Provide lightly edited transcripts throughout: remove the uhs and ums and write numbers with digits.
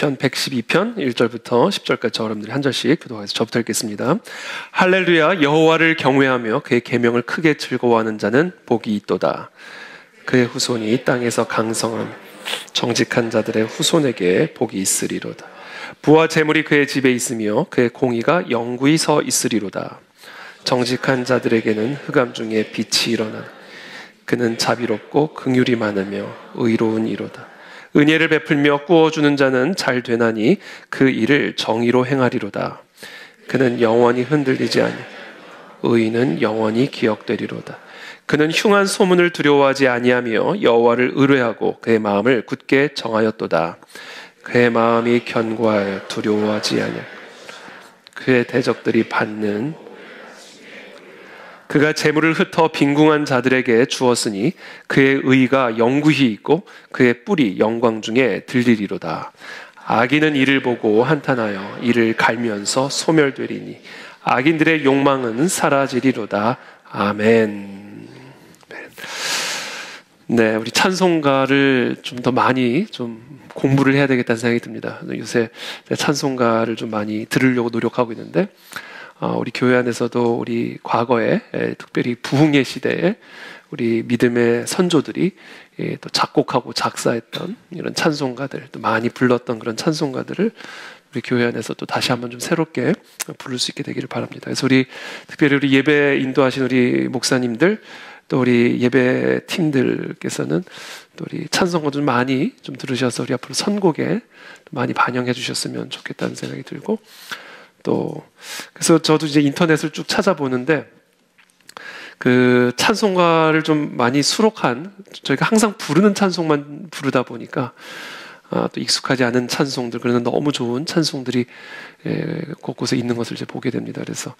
시편 112편 1절부터 10절까지 저 여러분들이 한 절씩 교독해서 저부터 읽겠습니다. 할렐루야. 여호와를 경외하며 그의 계명을 크게 즐거워하는 자는 복이 있도다. 그의 후손이 땅에서 강성한 정직한 자들의 후손에게 복이 있으리로다. 부와 재물이 그의 집에 있으며 그의 공의가 영구히 서 있으리로다. 정직한 자들에게는 흑암 중에 빛이 일어나나. 그는 자비롭고 긍휼이 많으며 의로운 이로다. 은혜를 베풀며 꾸어주는 자는 잘 되나니 그 일을 정의로 행하리로다. 그는 영원히 흔들리지 아니 의인은 영원히 기억되리로다. 그는 흉한 소문을 두려워하지 아니하며 여호와를 의뢰하고 그의 마음을 굳게 정하였도다. 그의 마음이 견고하여 두려워하지 아니하고 그의 대적들이 받는 그가 재물을 흩어 빈궁한 자들에게 주었으니 그의 의가 영구히 있고 그의 뿔이 영광 중에 들리리로다. 악인은 이를 보고 한탄하여 이를 갈면서 소멸되리니 악인들의 욕망은 사라지리로다. 아멘. 네, 우리 찬송가를 좀 더 많이 좀 공부를 해야 되겠다는 생각이 듭니다. 요새 찬송가를 좀 많이 들으려고 노력하고 있는데 우리 교회 안에서도 우리 과거에 특별히 부흥의 시대에 우리 믿음의 선조들이 또 작곡하고 작사했던 이런 찬송가들, 또 많이 불렀던 그런 찬송가들을 우리 교회 안에서 또 다시 한번 좀 새롭게 부를 수 있게 되기를 바랍니다. 그래서 특별히 우리 예배 인도하신 우리 목사님들, 또 우리 예배 팀들께서는 또 우리 찬송가 좀 많이 좀 들으셔서 우리 앞으로 선곡에 많이 반영해 주셨으면 좋겠다는 생각이 들고, 또 그래서 저도 이제 인터넷을 쭉 찾아보는데 그 찬송가를 좀 많이 수록한, 저희가 항상 부르는 찬송만 부르다 보니까 또 익숙하지 않은 찬송들, 그러나 너무 좋은 찬송들이 곳곳에 있는 것을 이제 보게 됩니다. 그래서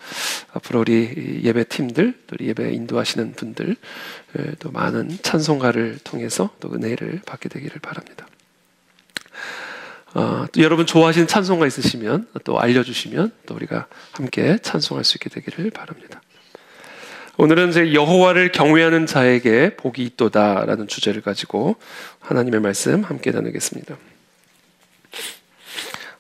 앞으로 우리 예배 팀들, 또 우리 예배 인도하시는 분들 또 많은 찬송가를 통해서 또 은혜를 받게 되기를 바랍니다. 또 여러분 좋아하시는 찬송가 있으시면 또 알려주시면 또 우리가 함께 찬송할 수 있게 되기를 바랍니다. 오늘은 이제 여호와를 경외하는 자에게 복이 있도다라는 주제를 가지고 하나님의 말씀 함께 나누겠습니다.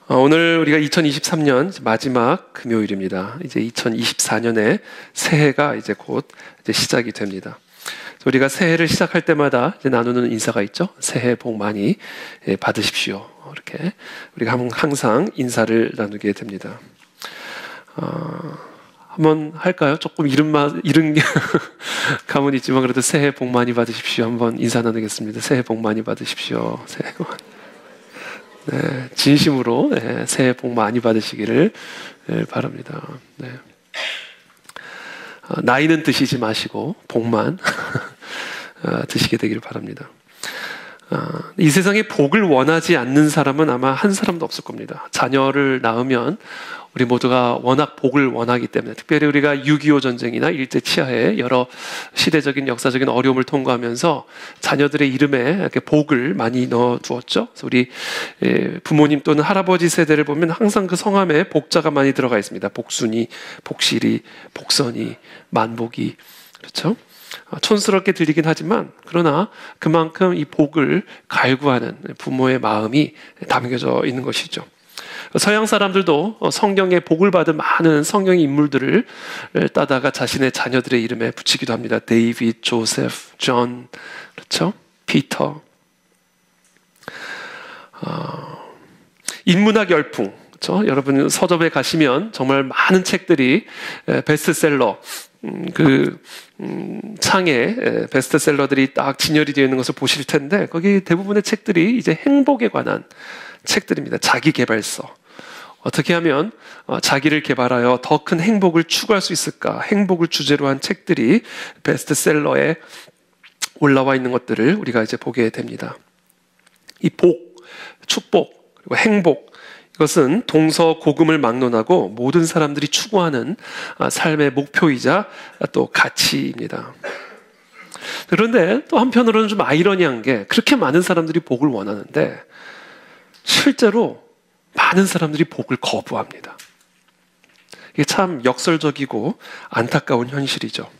오늘 우리가 2023년 마지막 금요일입니다. 이제 2024년의 새해가 이제 곧 이제 시작이 됩니다. 우리가 새해를 시작할 때마다 이제 나누는 인사가 있죠. 새해 복 많이 받으십시오. 이렇게 우리가 항상 인사를 나누게 됩니다. 한번 할까요? 조금 이른 감은 있지만 그래도 새해 복 많이 받으십시오. 한번 인사 나누겠습니다. 새해 복 많이 받으십시오. 새해 복 많이. 네, 진심으로 새해 복 많이 받으시기를 바랍니다. 네. 나이는 드시지 마시고 복만 드시게 되기를 바랍니다. 이 세상에 복을 원하지 않는 사람은 아마 한 사람도 없을 겁니다. 자녀를 낳으면 우리 모두가 워낙 복을 원하기 때문에, 특별히 우리가 6.25 전쟁이나 일제 치하에 여러 시대적인 역사적인 어려움을 통과하면서 자녀들의 이름에 이렇게 복을 많이 넣어두었죠. 그래서 우리 부모님 또는 할아버지 세대를 보면 항상 그 성함에 복자가 많이 들어가 있습니다. 복순이, 복실이, 복선이, 만복이. 그렇죠? 촌스럽게 들리긴 하지만 그러나 그만큼 이 복을 갈구하는 부모의 마음이 담겨져 있는 것이죠. 서양 사람들도 성경에 복을 받은 많은 성경의 인물들을 따다가 자신의 자녀들의 이름에 붙이기도 합니다. 데이빗, 조세프, 존, 그렇죠? 피터. 인문학 열풍, 그렇죠? 여러분 서점에 가시면 정말 많은 책들이 베스트셀러, 창에 베스트셀러들이 딱 진열이 되어 있는 것을 보실 텐데, 거기 대부분의 책들이 이제 행복에 관한 책들입니다. 자기계발서. 어떻게 하면 자기를 개발하여 더 큰 행복을 추구할 수 있을까? 행복을 주제로 한 책들이 베스트셀러에 올라와 있는 것들을 우리가 이제 보게 됩니다. 이 복, 축복, 그리고 행복, 이것은 동서고금을 막론하고 모든 사람들이 추구하는 삶의 목표이자 또 가치입니다. 그런데 또 한편으로는 좀 아이러니한 게, 그렇게 많은 사람들이 복을 원하는데 실제로 많은 사람들이 복을 거부합니다. 이게 참 역설적이고 안타까운 현실이죠.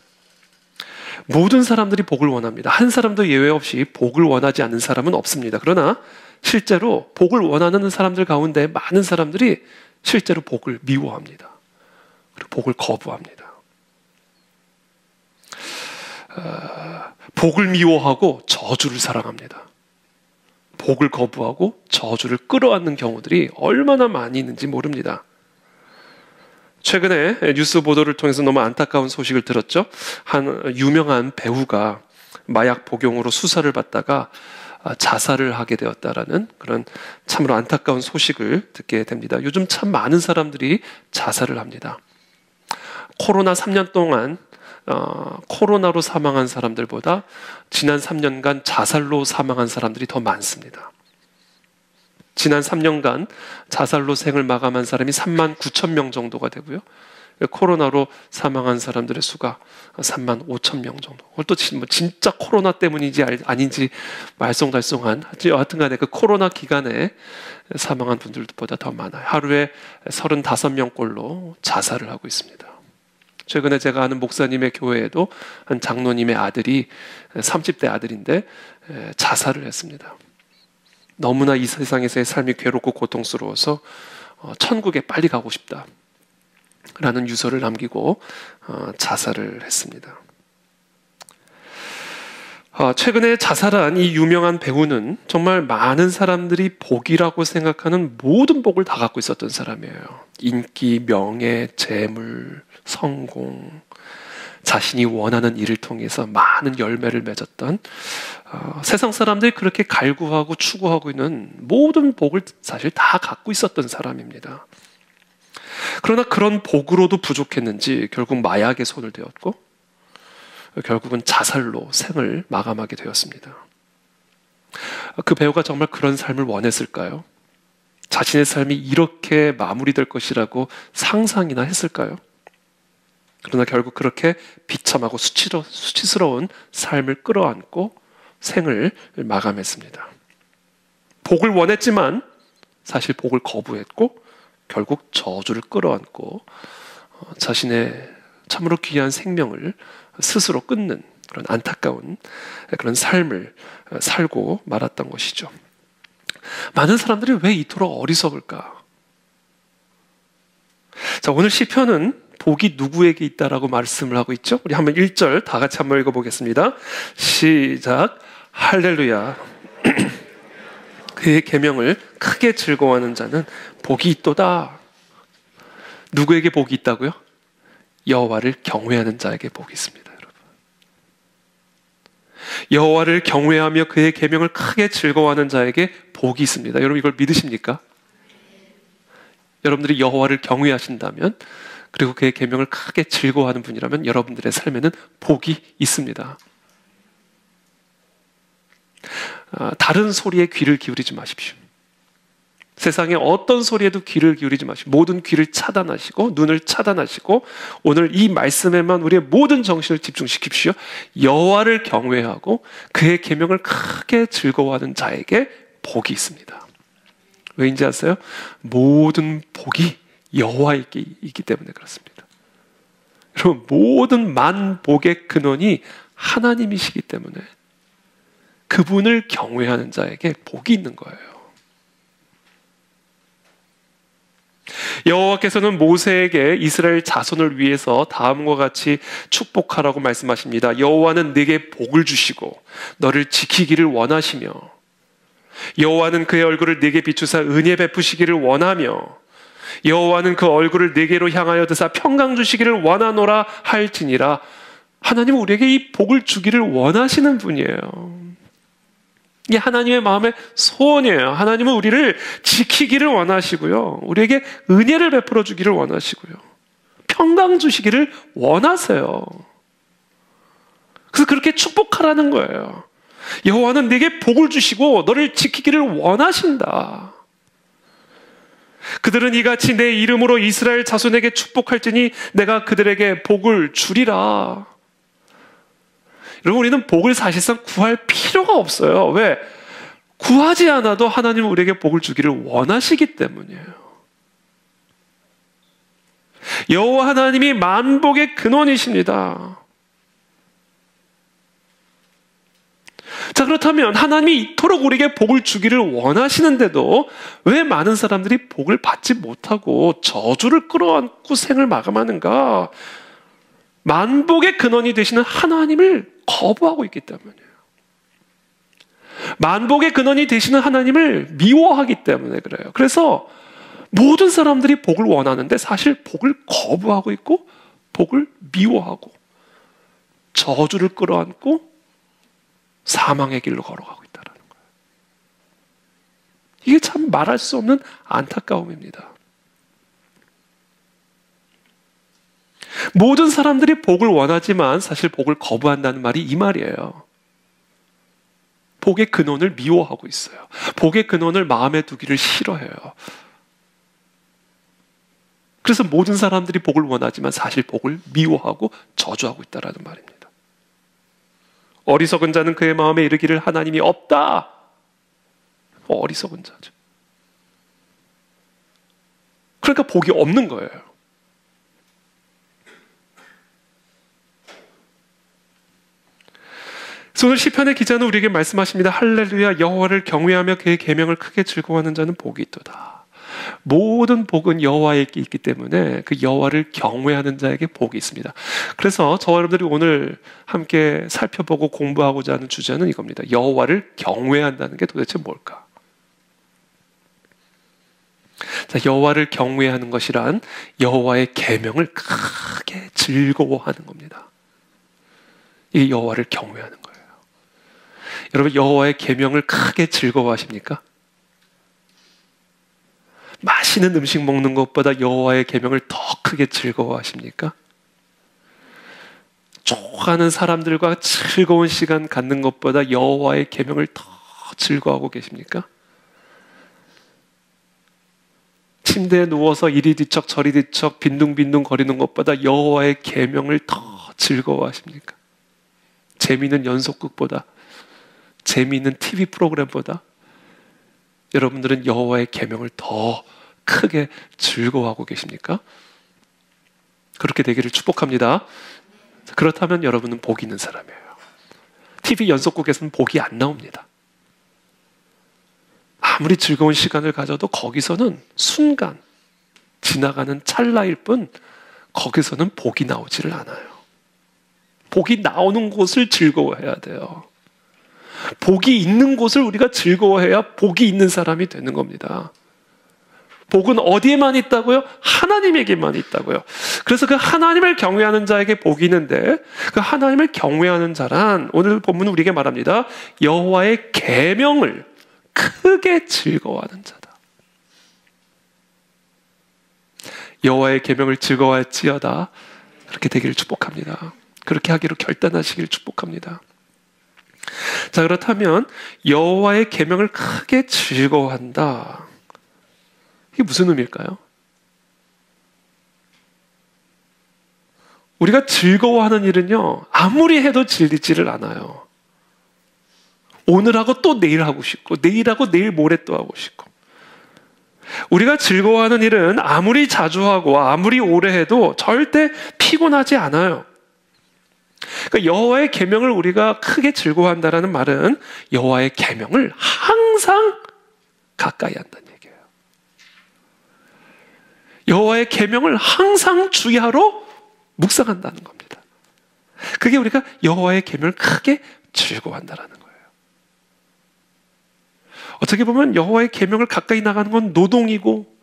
모든 사람들이 복을 원합니다. 한 사람도 예외 없이 복을 원하지 않는 사람은 없습니다. 그러나 실제로 복을 원하는 사람들 가운데 많은 사람들이 실제로 복을 미워합니다. 그리고 복을 거부합니다. 복을 미워하고 저주를 사랑합니다. 복을 거부하고 저주를 끌어안는 경우들이 얼마나 많이 있는지 모릅니다. 최근에 뉴스 보도를 통해서 너무 안타까운 소식을 들었죠. 한 유명한 배우가 마약 복용으로 수사를 받다가 자살을 하게 되었다라는 그런 참으로 안타까운 소식을 듣게 됩니다. 요즘 참 많은 사람들이 자살을 합니다. 코로나 3년 동안 코로나로 사망한 사람들보다 지난 3년간 자살로 사망한 사람들이 더 많습니다. 지난 3년간 자살로 생을 마감한 사람이 3만 9천 명 정도가 되고요. 코로나로 사망한 사람들의 수가 3만 5천 명 정도. 그것도 진짜 코로나 때문인지 아닌지 말썽달썽한 여하튼 간에 그 코로나 기간에 사망한 분들보다 더 많아요. 하루에 35명꼴로 자살을 하고 있습니다. 최근에 제가 아는 목사님의 교회에도 한 장로님의 아들이 30대 아들인데 자살을 했습니다. 너무나 이 세상에서의 삶이 괴롭고 고통스러워서 천국에 빨리 가고 싶다 라는 유서를 남기고 자살을 했습니다. 최근에 자살한 이 유명한 배우는 정말 많은 사람들이 복이라고 생각하는 모든 복을 다 갖고 있었던 사람이에요. 인기, 명예, 재물, 성공, 자신이 원하는 일을 통해서 많은 열매를 맺었던 세상 사람들이 그렇게 갈구하고 추구하고 있는 모든 복을 사실 다 갖고 있었던 사람입니다. 그러나 그런 복으로도 부족했는지 결국 마약에 손을 대었고 결국은 자살로 생을 마감하게 되었습니다. 그 배우가 정말 그런 삶을 원했을까요? 자신의 삶이 이렇게 마무리될 것이라고 상상이나 했을까요? 그러나 결국 그렇게 비참하고 수치스러운 삶을 끌어안고 생을 마감했습니다. 복을 원했지만 사실 복을 거부했고 결국 저주를 끌어안고 자신의 참으로 귀한 생명을 스스로 끊는 그런 안타까운 그런 삶을 살고 말았던 것이죠. 많은 사람들이 왜 이토록 어리석을까? 자, 오늘 시편은 복이 누구에게 있다라고 말씀을 하고 있죠? 우리 한번 1절 다 같이 한번 읽어보겠습니다. 시작. 할렐루야. 그의 계명을 크게 즐거워하는 자는 복이 있도다. 누구에게 복이 있다고요? 여호와를 경외하는 자에게 복이 있습니다. 여러분. 여호와를 경외하며 그의 계명을 크게 즐거워하는 자에게 복이 있습니다. 여러분 이걸 믿으십니까? 여러분들이 여호와를 경외하신다면 그리고 그의 계명을 크게 즐거워하는 분이라면 여러분들의 삶에는 복이 있습니다. 다른 소리에 귀를 기울이지 마십시오. 세상의 어떤 소리에도 귀를 기울이지 마시고 모든 귀를 차단하시고 눈을 차단하시고 오늘 이 말씀에만 우리의 모든 정신을 집중시킵시오. 여호와를 경외하고 그의 계명을 크게 즐거워하는 자에게 복이 있습니다. 왜인지 아세요? 모든 복이 여호와에게 있기 때문에 그렇습니다. 여러분 모든 만복의 근원이 하나님이시기 때문에 그분을 경외하는 자에게 복이 있는 거예요. 여호와께서는 모세에게 이스라엘 자손을 위해서 다음과 같이 축복하라고 말씀하십니다. 여호와는 네게 복을 주시고 너를 지키기를 원하시며 여호와는 그의 얼굴을 네게 비추사 은혜 베푸시기를 원하며 여호와는 그 얼굴을 네게로 향하여 드사 평강 주시기를 원하노라 할지니라. 하나님은 우리에게 이 복을 주기를 원하시는 분이에요. 이게 하나님의 마음의 소원이에요. 하나님은 우리를 지키기를 원하시고요. 우리에게 은혜를 베풀어 주기를 원하시고요. 평강 주시기를 원하세요. 그래서 그렇게 축복하라는 거예요. 여호와는 네게 복을 주시고 너를 지키기를 원하신다. 그들은 이같이 내 이름으로 이스라엘 자손에게 축복할지니 내가 그들에게 복을 주리라. 여러분 우리는 복을 사실상 구할 필요가 없어요. 왜? 구하지 않아도 하나님은 우리에게 복을 주기를 원하시기 때문이에요. 여호와 하나님이 만복의 근원이십니다. 자, 그렇다면 하나님이 이토록 우리에게 복을 주기를 원하시는데도 왜 많은 사람들이 복을 받지 못하고 저주를 끌어안고 생을 마감하는가? 만복의 근원이 되시는 하나님을 거부하고 있기 때문이에요. 만복의 근원이 되시는 하나님을 미워하기 때문에 그래요. 그래서 모든 사람들이 복을 원하는데 사실 복을 거부하고 있고 복을 미워하고 저주를 끌어안고 사망의 길로 걸어가고 있다는 거예요. 이게 참 말할 수 없는 안타까움입니다. 모든 사람들이 복을 원하지만 사실 복을 거부한다는 말이 이 말이에요. 복의 근원을 미워하고 있어요. 복의 근원을 마음에 두기를 싫어해요. 그래서 모든 사람들이 복을 원하지만 사실 복을 미워하고 저주하고 있다는 말입니다. 어리석은 자는 그의 마음에 이르기를 하나님이 없다. 어리석은 자죠. 그러니까 복이 없는 거예요. 오늘 시편의 기자는 우리에게 말씀하십니다. 할렐루야, 여호와를 경외하며 그의 계명을 크게 즐거워하는 자는 복이 있도다. 모든 복은 여호와에 있기 때문에 그 여호와를 경외하는 자에게 복이 있습니다. 그래서 저와 여러분들이 오늘 함께 살펴보고 공부하고자 하는 주제는 이겁니다. 여호와를 경외한다는 게 도대체 뭘까? 자, 여호와를 경외하는 것이란 여호와의 계명을 크게 즐거워하는 겁니다. 이게 여호와를 경외하는 거예요. 여러분, 여호와의 계명을 크게 즐거워하십니까? 맛있는 음식 먹는 것보다 여호와의 계명을 더 크게 즐거워하십니까? 좋아하는 사람들과 즐거운 시간 갖는 것보다 여호와의 계명을 더 즐거워하고 계십니까? 침대에 누워서 이리 뒤척 저리 뒤척 빈둥빈둥 거리는 것보다 여호와의 계명을 더 즐거워하십니까? 재미있는 연속극보다, 재미있는 TV 프로그램보다 여러분들은 여호와의 계명을 더 크게 즐거워하고 계십니까? 그렇게 되기를 축복합니다. 그렇다면 여러분은 복이 있는 사람이에요. TV 연속극에서는 복이 안 나옵니다. 아무리 즐거운 시간을 가져도 거기서는 순간 지나가는 찰나일 뿐 거기서는 복이 나오지를 않아요. 복이 나오는 곳을 즐거워해야 돼요. 복이 있는 곳을 우리가 즐거워해야 복이 있는 사람이 되는 겁니다. 복은 어디에만 있다고요? 하나님에게만 있다고요. 그래서 그 하나님을 경외하는 자에게 복이 있는데 그 하나님을 경외하는 자란 오늘 본문은 우리에게 말합니다. 여호와의 계명을 크게 즐거워하는 자다. 여호와의 계명을 즐거워할지어다. 그렇게 되기를 축복합니다. 그렇게 하기로 결단하시기를 축복합니다. 자, 그렇다면 여호와의 계명을 크게 즐거워한다. 이게 무슨 의미일까요? 우리가 즐거워하는 일은요, 아무리 해도 질리지를 않아요. 오늘 하고 또 내일 하고 싶고, 내일 하고 내일 모레 또 하고 싶고. 우리가 즐거워하는 일은 아무리 자주 하고 아무리 오래 해도 절대 피곤하지 않아요. 그러니까 여호와의 계명을 우리가 크게 즐거워한다라는 말은 여호와의 계명을 항상 가까이 한다는 얘기예요. 여호와의 계명을 항상 주야로 묵상한다는 겁니다. 그게 우리가 여호와의 계명을 크게 즐거워한다라는 거예요. 어떻게 보면 여호와의 계명을 가까이 나가는 건 노동이고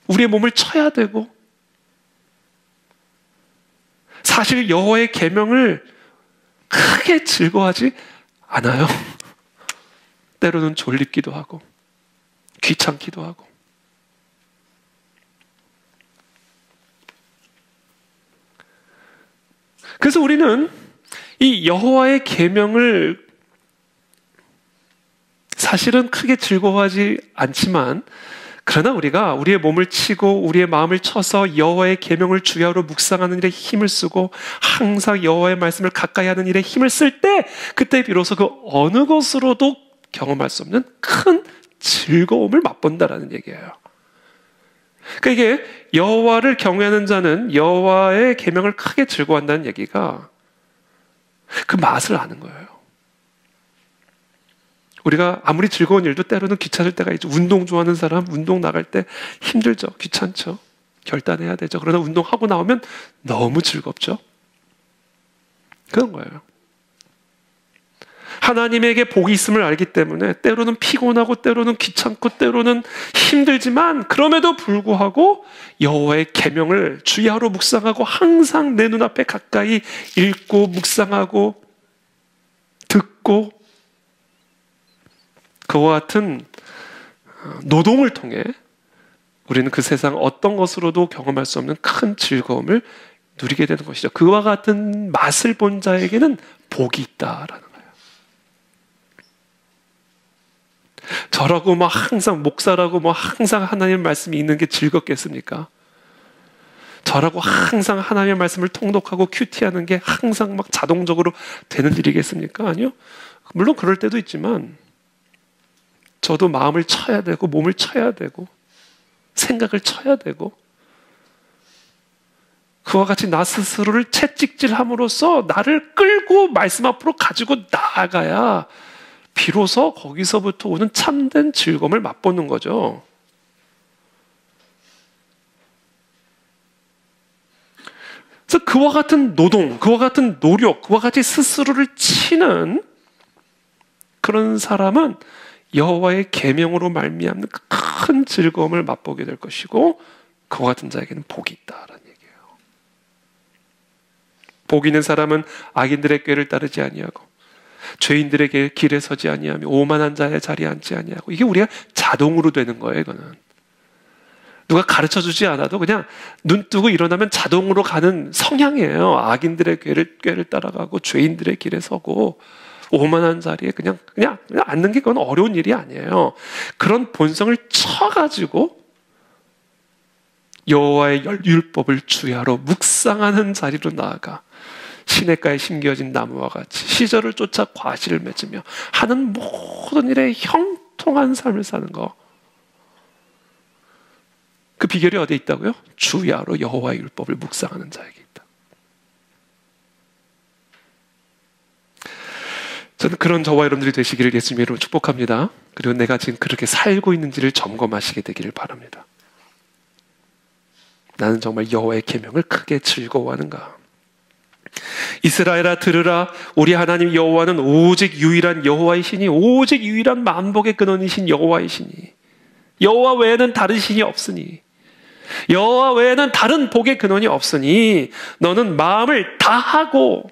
우리의 몸을 쳐야 되고 사실 여호와의 계명을 크게 즐거워하지 않아요. 때로는 졸립기도 하고 귀찮기도 하고. 그래서 우리는 이 여호와의 계명을 사실은 크게 즐거워하지 않지만 그러나 우리가 우리의 몸을 치고 우리의 마음을 쳐서 여호와의 계명을 주야로 묵상하는 일에 힘을 쓰고 항상 여호와의 말씀을 가까이 하는 일에 힘을 쓸 때 그때 비로소 그 어느 것으로도 경험할 수 없는 큰 즐거움을 맛본다라는 얘기예요. 그러니까 이게 여호와를 경외하는 자는 여호와의 계명을 크게 즐거워한다는 얘기가 그 맛을 아는 거예요. 우리가 아무리 즐거운 일도 때로는 귀찮을 때가 있죠. 운동 좋아하는 사람, 운동 나갈 때 힘들죠. 귀찮죠. 결단해야 되죠. 그러나 운동하고 나오면 너무 즐겁죠. 그런 거예요. 하나님에게 복이 있음을 알기 때문에 때로는 피곤하고 때로는 귀찮고 때로는 힘들지만 그럼에도 불구하고 여호와의 계명을 주야로 묵상하고 항상 내 눈앞에 가까이 읽고 묵상하고 듣고 그와 같은 노동을 통해 우리는 그 세상 어떤 것으로도 경험할 수 없는 큰 즐거움을 누리게 되는 것이죠. 그와 같은 맛을 본 자에게는 복이 있다라는 거예요. 저라고 뭐 항상 목사라고 뭐 항상 하나님의 말씀이 있는 게 즐겁겠습니까? 저라고 항상 하나님의 말씀을 통독하고 큐티하는 게 항상 막 자동적으로 되는 일이겠습니까? 아니요. 물론 그럴 때도 있지만 저도 마음을 쳐야 되고 몸을 쳐야 되고 생각을 쳐야 되고 그와 같이 나 스스로를 채찍질함으로써 나를 끌고 말씀 앞으로 가지고 나아가야 비로소 거기서부터 오는 참된 즐거움을 맛보는 거죠. 그래서 그와 같은 노동, 그와 같은 노력, 그와 같이 스스로를 치는 그런 사람은 여호와의 계명으로 말미암는 큰 즐거움을 맛보게 될 것이고 그와 같은 자에게는 복이 있다라는 얘기예요. 복 있는 사람은 악인들의 꾀를 따르지 아니하고 죄인들에게 길에 서지 아니하며 오만한 자의 자리에 앉지 아니하고 이게 우리가 자동으로 되는 거예요. 이거는 누가 가르쳐주지 않아도 그냥 눈 뜨고 일어나면 자동으로 가는 성향이에요. 악인들의 꾀를 따라가고 죄인들의 길에 서고 오만한 자리에 그냥 앉는 게 그건 어려운 일이 아니에요. 그런 본성을 쳐가지고 여호와의 율법을 주야로 묵상하는 자리로 나아가 시냇가에 심겨진 나무와 같이 시절을 쫓아 과실을 맺으며 하는 모든 일에 형통한 삶을 사는 거. 그 비결이 어디에 있다고요? 주야로 여호와의 율법을 묵상하는 자에게 있다. 저는 그런 저와 여러분들이 되시기를 예수님의 이름으로 축복합니다. 그리고 내가 지금 그렇게 살고 있는지를 점검하시게 되기를 바랍니다. 나는 정말 여호와의 계명을 크게 즐거워하는가? 이스라엘아 들으라. 우리 하나님 여호와는 오직 유일한 여호와이시니 오직 유일한 만복의 근원이신 여호와이시니 여호와 외에는 다른 신이 없으니 여호와 외에는 다른 복의 근원이 없으니 너는 마음을 다하고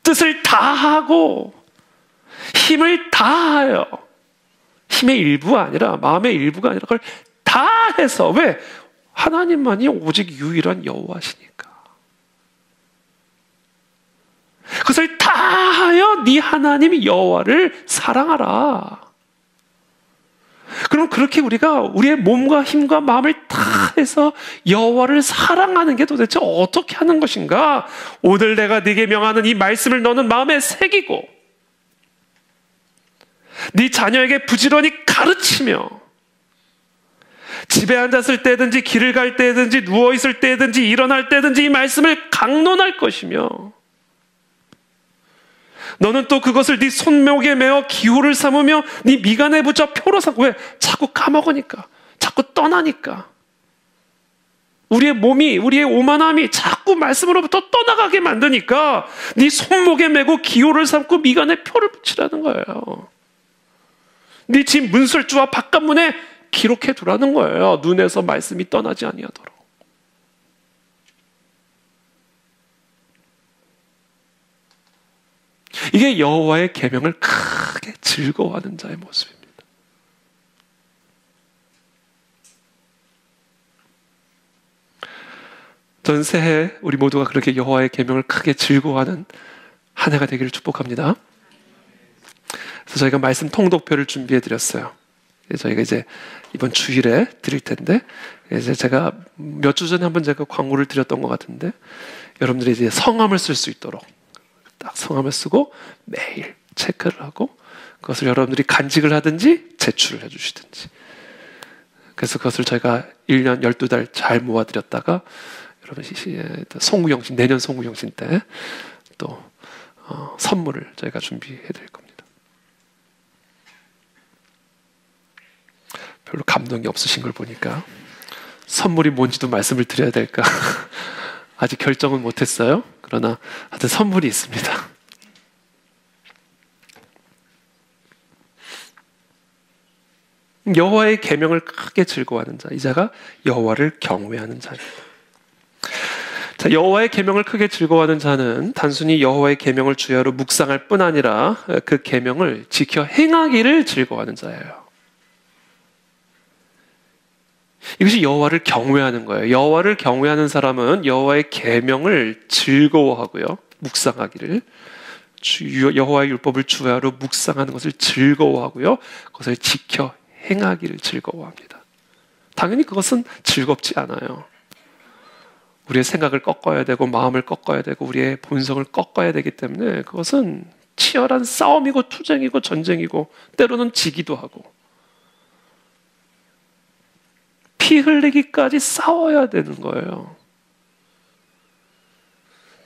뜻을 다하고 힘을 다하여 힘의 일부가 아니라 마음의 일부가 아니라 그걸 다해서 왜? 하나님만이 오직 유일한 여호와시니까 그것을 다하여 네 하나님 여호와를 사랑하라. 그럼 그렇게 우리가 우리의 몸과 힘과 마음을 다해서 여호와를 사랑하는 게 도대체 어떻게 하는 것인가? 오늘 내가 네게 명하는 이 말씀을 너는 마음에 새기고 네 자녀에게 부지런히 가르치며 집에 앉았을 때든지 길을 갈 때든지 누워있을 때든지 일어날 때든지 이 말씀을 강론할 것이며 너는 또 그것을 네 손목에 메어 기호를 삼으며 네 미간에 붙여 표로 삼고 왜? 자꾸 까먹으니까 자꾸 떠나니까 우리의 몸이 우리의 오만함이 자꾸 말씀으로부터 떠나가게 만드니까 네 손목에 메고 기호를 삼고 미간에 표를 붙이라는 거예요. 네 집 문설주와 바깥문에 기록해 두라는 거예요. 눈에서 말씀이 떠나지 아니하도록. 이게 여호와의 계명을 크게 즐거워하는 자의 모습입니다. 전 새해 우리 모두가 그렇게 여호와의 계명을 크게 즐거워하는 한 해가 되기를 축복합니다. 그래서 저희가 말씀 통독표를 준비해 드렸어요. 저희가 이제 이번 주일에 드릴 텐데 이제 제가 몇 주 전에 한번 제가 광고를 드렸던 것 같은데 여러분들이 이제 성함을 쓸 수 있도록 딱 성함을 쓰고 매일 체크를 하고 그것을 여러분들이 간직을 하든지 제출을 해주시든지 그래서 그것을 저희가 1년 12달 잘 모아드렸다가 여러분 송구영신 내년 송구영신 때 또 선물을 저희가 준비해 드릴 겁니다. 감동이 없으신 걸 보니까 선물이 뭔지도 말씀을 드려야 될까? 아직 결정은 못했어요. 그러나 하여튼 선물이 있습니다. 여호와의 계명을 크게 즐거워하는 자, 이 자가 여호와를 경외하는 자입니다. 자, 여호와의 계명을 크게 즐거워하는 자는 단순히 여호와의 계명을 주야로 묵상할 뿐 아니라 그 계명을 지켜 행하기를 즐거워하는 자예요. 이것이 여호와를 경외하는 거예요. 여호와를 경외하는 사람은 여호와의 계명을 즐거워하고요, 묵상하기를, 여호와의 율법을 주야로 묵상하는 것을 즐거워하고요, 그것을 지켜 행하기를 즐거워합니다. 당연히 그것은 즐겁지 않아요. 우리의 생각을 꺾어야 되고 마음을 꺾어야 되고 우리의 본성을 꺾어야 되기 때문에 그것은 치열한 싸움이고 투쟁이고 전쟁이고 때로는 지기도 하고 피 흘리기까지 싸워야 되는 거예요.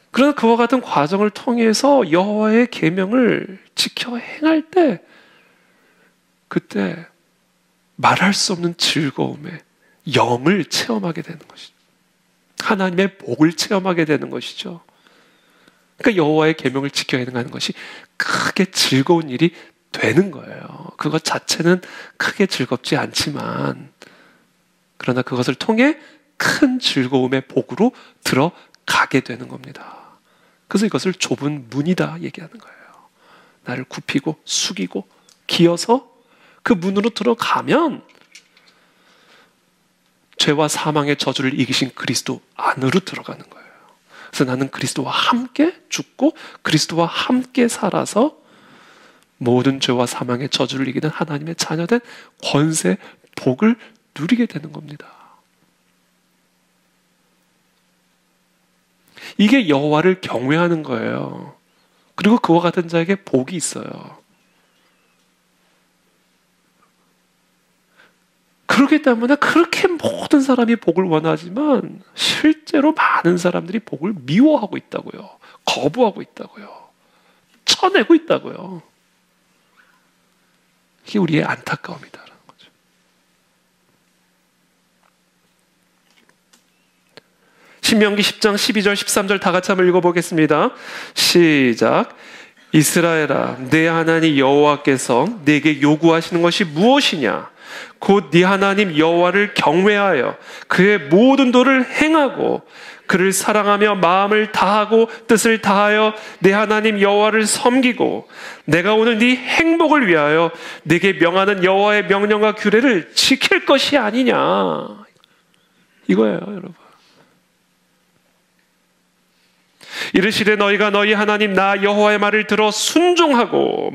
그러나 그와 같은 과정을 통해서 여호와의 계명을 지켜 행할 때 그때 말할 수 없는 즐거움에 영을 체험하게 되는 것이죠. 하나님의 복을 체험하게 되는 것이죠. 그러니까 여호와의 계명을 지켜 행하는 것이 크게 즐거운 일이 되는 거예요. 그것 자체는 크게 즐겁지 않지만 그러나 그것을 통해 큰 즐거움의 복으로 들어가게 되는 겁니다. 그래서 이것을 좁은 문이다 얘기하는 거예요. 나를 굽히고 숙이고 기어서 그 문으로 들어가면 죄와 사망의 저주를 이기신 그리스도 안으로 들어가는 거예요. 그래서 나는 그리스도와 함께 죽고 그리스도와 함께 살아서 모든 죄와 사망의 저주를 이기는 하나님의 자녀된 권세, 복을 누리게 되는 겁니다. 이게 여호와를 경외하는 거예요. 그리고 그와 같은 자에게 복이 있어요. 그렇기 때문에 그렇게 모든 사람이 복을 원하지만 실제로 많은 사람들이 복을 미워하고 있다고요. 거부하고 있다고요. 쳐내고 있다고요. 이게 우리의 안타까움이다라는 거죠. 신명기 10장 12절 13절 다 같이 한번 읽어보겠습니다. 시작. 이스라엘아, 내 하나님 여호와께서 내게 요구하시는 것이 무엇이냐? 곧 네 하나님 여호와를 경외하여 그의 모든 도를 행하고 그를 사랑하며 마음을 다하고 뜻을 다하여 내 하나님 여호와를 섬기고 내가 오늘 네 행복을 위하여 네게 명하는 여호와의 명령과 규례를 지킬 것이 아니냐. 이거예요, 여러분. 이르시되 너희가 너희 하나님 나 여호와의 말을 들어 순종하고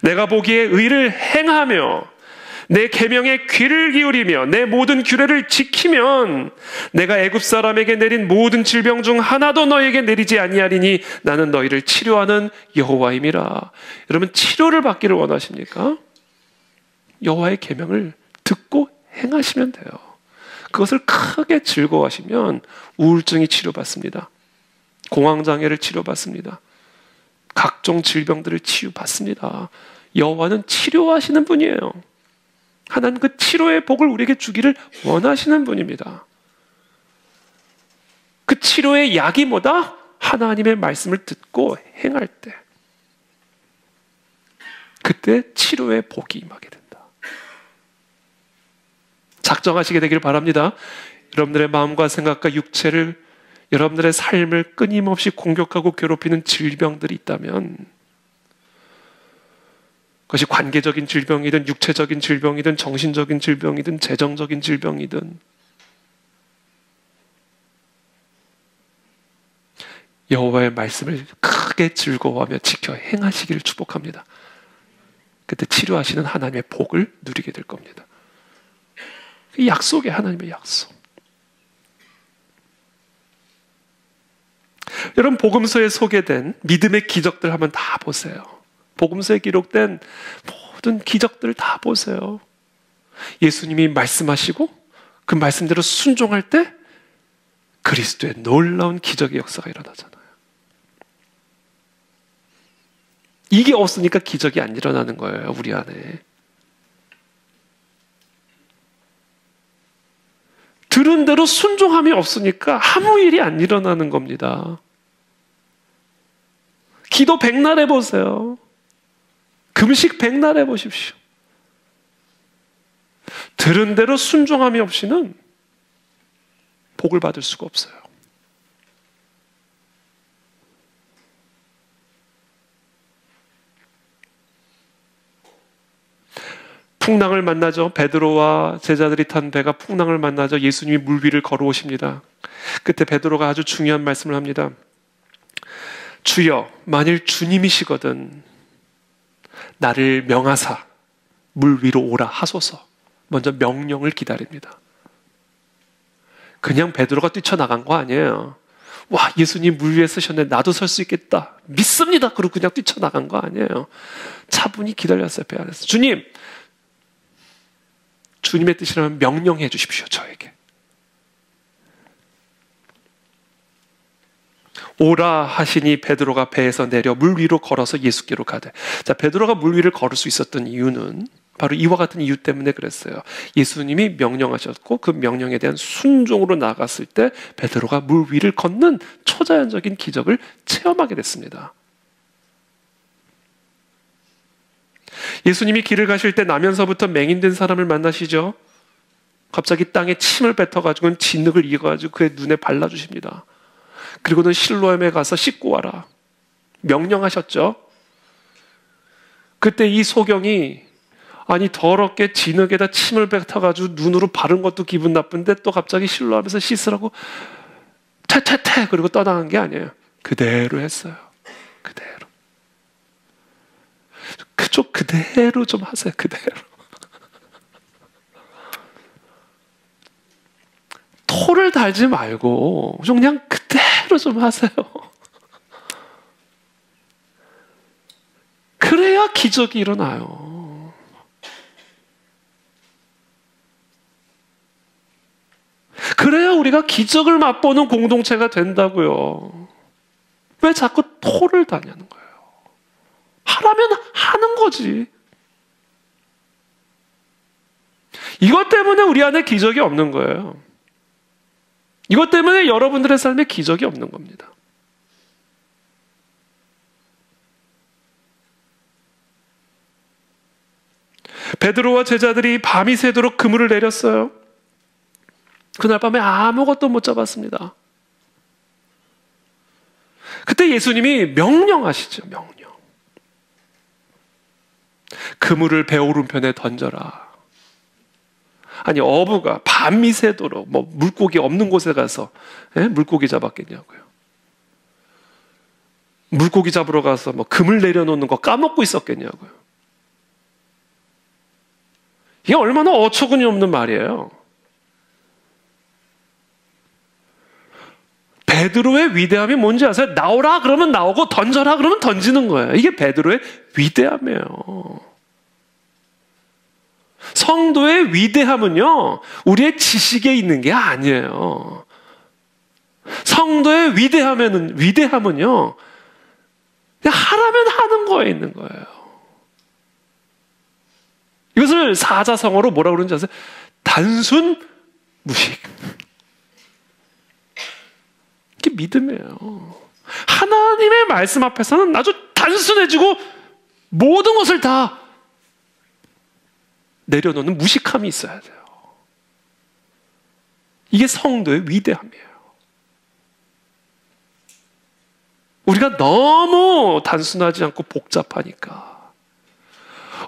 내가 보기에 의를 행하며 내 계명에 귀를 기울이며 내 모든 규례를 지키면 내가 애굽 사람에게 내린 모든 질병 중 하나도 너에게 내리지 아니하리니 나는 너희를 치료하는 여호와임이라. 여러분, 치료를 받기를 원하십니까? 여호와의 계명을 듣고 행하시면 돼요. 그것을 크게 즐거워하시면 우울증이 치료받습니다. 공황장애를 치료받습니다. 각종 질병들을 치유받습니다. 여호와는 치료하시는 분이에요. 하나님 그 치료의 복을 우리에게 주기를 원하시는 분입니다. 그 치료의 약이 뭐다? 하나님의 말씀을 듣고 행할 때 그때 치료의 복이 임하게 된다. 작정하시게 되기를 바랍니다. 여러분들의 마음과 생각과 육체를, 여러분들의 삶을 끊임없이 공격하고 괴롭히는 질병들이 있다면, 그것이 관계적인 질병이든 육체적인 질병이든 정신적인 질병이든 재정적인 질병이든, 여호와의 말씀을 크게 즐거워하며 지켜 행하시기를 축복합니다. 그때 치료하시는 하나님의 복을 누리게 될 겁니다. 그 약속이 하나님의 약속. 여러분, 복음서에 소개된 믿음의 기적들 한번 다 보세요. 복음서에 기록된 모든 기적들 다 보세요. 예수님이 말씀하시고 그 말씀대로 순종할 때 그리스도의 놀라운 기적의 역사가 일어나잖아요. 이게 없으니까 기적이 안 일어나는 거예요, 우리 안에. 들은 대로 순종함이 없으니까 아무 일이 안 일어나는 겁니다. 기도 백날 해보세요. 금식 백날 해보십시오. 들은 대로 순종함이 없이는 복을 받을 수가 없어요. 풍랑을 만나죠. 베드로와 제자들이 탄 배가 풍랑을 만나죠. 예수님이 물 위를 걸어오십니다. 그때 베드로가 아주 중요한 말씀을 합니다. 주여, 만일 주님이시거든 나를 명하사 물 위로 오라 하소서. 먼저 명령을 기다립니다. 그냥 베드로가 뛰쳐나간 거 아니에요. 와, 예수님 물 위에 서셨네, 나도 설 수 있겠다, 믿습니다, 그리고 그냥 뛰쳐나간 거 아니에요. 차분히 기다렸어요. 배 안에서. 주님의 뜻이라면 명령해 주십시오, 저에게. 오라 하시니 베드로가 배에서 내려 물 위로 걸어서 예수께로 가되. 자, 베드로가 물 위를 걸을 수 있었던 이유는 바로 이와 같은 이유 때문에 그랬어요. 예수님이 명령하셨고 그 명령에 대한 순종으로 나갔을 때 베드로가 물 위를 걷는 초자연적인 기적을 체험하게 됐습니다. 예수님이 길을 가실 때 나면서부터 맹인된 사람을 만나시죠. 갑자기 땅에 침을 뱉어가지고 진흙을 이어가지고 그의 눈에 발라주십니다. 그리고는 실로암에 가서 씻고 와라 명령하셨죠. 그때 이 소경이 아니 더럽게 진흙에다 침을 뱉어가지고 눈으로 바른 것도 기분 나쁜데 또 갑자기 실로암에서 씻으라고 퇴퇴퇴 그리고 떠나간 게 아니에요. 그대로 했어요. 그대로. 그쪽 그대로 좀 하세요. 그대로. 토를 달지 말고 좀 그냥 그대로 좀 하세요. 그래야 기적이 일어나요. 그래야 우리가 기적을 맛보는 공동체가 된다고요. 왜 자꾸 토를 다냐는 거예요. 하라면 하는 거지. 이것 때문에 우리 안에 기적이 없는 거예요. 이것 때문에 여러분들의 삶에 기적이 없는 겁니다. 베드로와 제자들이 밤이 새도록 그물을 내렸어요. 그날 밤에 아무것도 못 잡았습니다. 그때 예수님이 명령하시죠. 명령. 그물을 배 오른편에 던져라. 아니 어부가 밤이 새도록 뭐 물고기 없는 곳에 가서 물고기 잡았겠냐고요. 물고기 잡으러 가서 뭐 그물 내려놓는 거 까먹고 있었겠냐고요. 이게 얼마나 어처구니 없는 말이에요. 베드로의 위대함이 뭔지 아세요? 나오라 그러면 나오고 던져라 그러면 던지는 거예요. 이게 베드로의 위대함이에요. 성도의 위대함은요, 우리의 지식에 있는 게 아니에요. 성도의 위대함은요, 그냥 하라면 하는 거에 있는 거예요. 이것을 사자성어로 뭐라고 그러는지 아세요? 단순 무식. 이게 믿음이에요. 하나님의 말씀 앞에서는 아주 단순해지고 모든 것을 다 내려놓는 무식함이 있어야 돼요. 이게 성도의 위대함이에요. 우리가 너무 단순하지 않고 복잡하니까,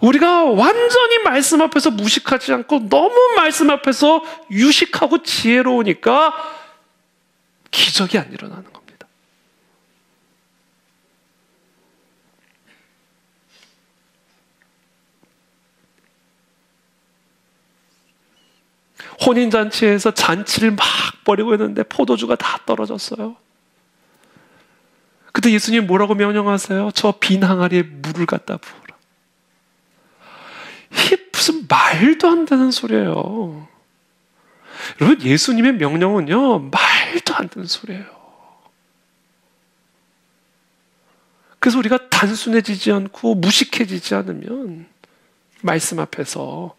우리가 완전히 말씀 앞에서 무식하지 않고 너무 말씀 앞에서 유식하고 지혜로우니까 기적이 안 일어나는 겁니다. 혼인잔치에서 잔치를 막 벌이고 있는데 포도주가 다 떨어졌어요. 그때 예수님 뭐라고 명령하세요? 저 빈 항아리에 물을 갖다 부어라. 이게 무슨 말도 안 되는 소리예요. 여러분, 예수님의 명령은요, 말도 안 되는 소리예요. 그래서 우리가 단순해지지 않고 무식해지지 않으면 말씀 앞에서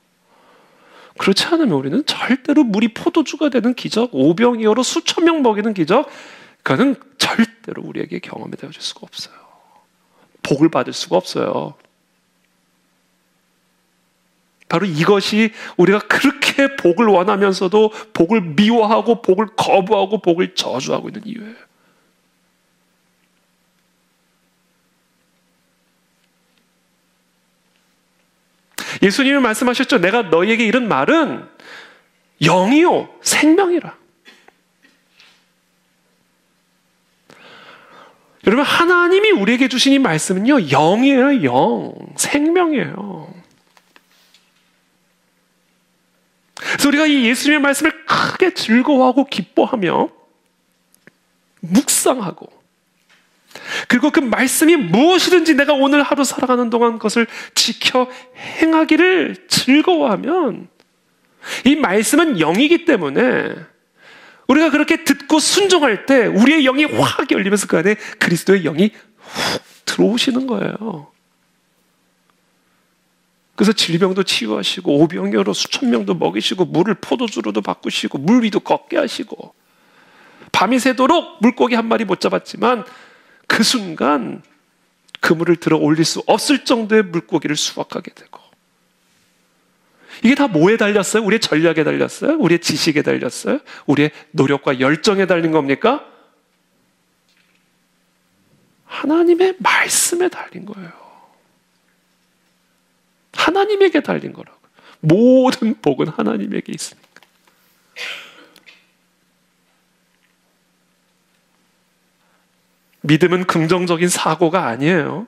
그렇지 않으면 우리는 절대로 물이 포도주가 되는 기적, 오병이어로 수천 명 먹이는 기적, 그거는 절대로 우리에게 경험이 되어질 수가 없어요. 복을 받을 수가 없어요. 바로 이것이 우리가 그렇게 복을 원하면서도 복을 미워하고 복을 거부하고 복을 저주하고 있는 이유예요. 예수님이 말씀하셨죠. 내가 너희에게 이른 말은 영이요 생명이라. 여러분, 하나님이 우리에게 주신 이 말씀은요, 영이에요. 영, 생명이에요. 그래서 우리가 이 예수님의 말씀을 크게 즐거워하고 기뻐하며 묵상하고, 그리고 그 말씀이 무엇이든지 내가 오늘 하루 살아가는 동안 그것을 지켜 행하기를 즐거워하면, 이 말씀은 영이기 때문에 우리가 그렇게 듣고 순종할 때 우리의 영이 확 열리면서 그 안에 그리스도의 영이 훅 들어오시는 거예요. 그래서 질병도 치유하시고 오병이어로 수천 명도 먹이시고 물을 포도주로도 바꾸시고 물 위도 걷게 하시고, 밤이 새도록 물고기 한 마리 못 잡았지만 그 순간 그물을 들어 올릴 수 없을 정도의 물고기를 수확하게 되고, 이게 다 뭐에 달렸어요? 우리의 전략에 달렸어요? 우리의 지식에 달렸어요? 우리의 노력과 열정에 달린 겁니까? 하나님의 말씀에 달린 거예요. 하나님에게 달린 거라고. 모든 복은 하나님에게 있으니까. 믿음은 긍정적인 사고가 아니에요.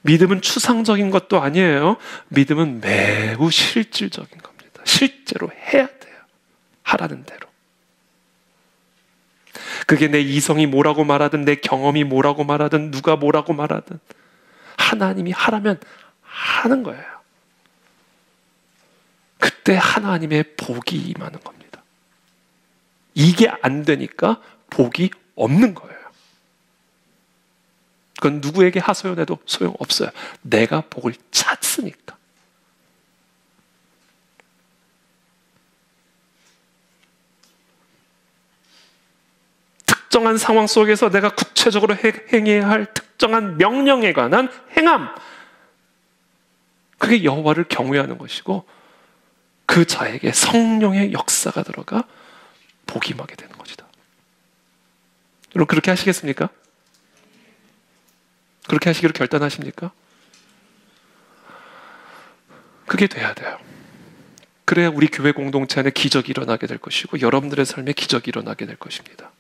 믿음은 추상적인 것도 아니에요. 믿음은 매우 실질적인 겁니다. 실제로 해야 돼요. 하라는 대로. 그게 내 이성이 뭐라고 말하든, 내 경험이 뭐라고 말하든, 누가 뭐라고 말하든 하나님이 하라면 하는 거예요. 그때 하나님의 복이 임하는 겁니다. 이게 안 되니까 복이 없는 거예요. 그건 누구에게 하소연해도 소용없어요. 내가 복을 찾으니까. 특정한 상황 속에서 내가 구체적으로 행해야 할 특정한 명령에 관한 행함, 그게 여호와를 경외하는 것이고, 그 자에게 성령의 역사가 들어가 복이 임하게 되는 것이다. 여러분, 그렇게 하시겠습니까? 그렇게 하시기로 결단하십니까? 그게 돼야 돼요. 그래야 우리 교회 공동체 안에 기적이 일어나게 될 것이고, 여러분들의 삶에 기적이 일어나게 될 것입니다.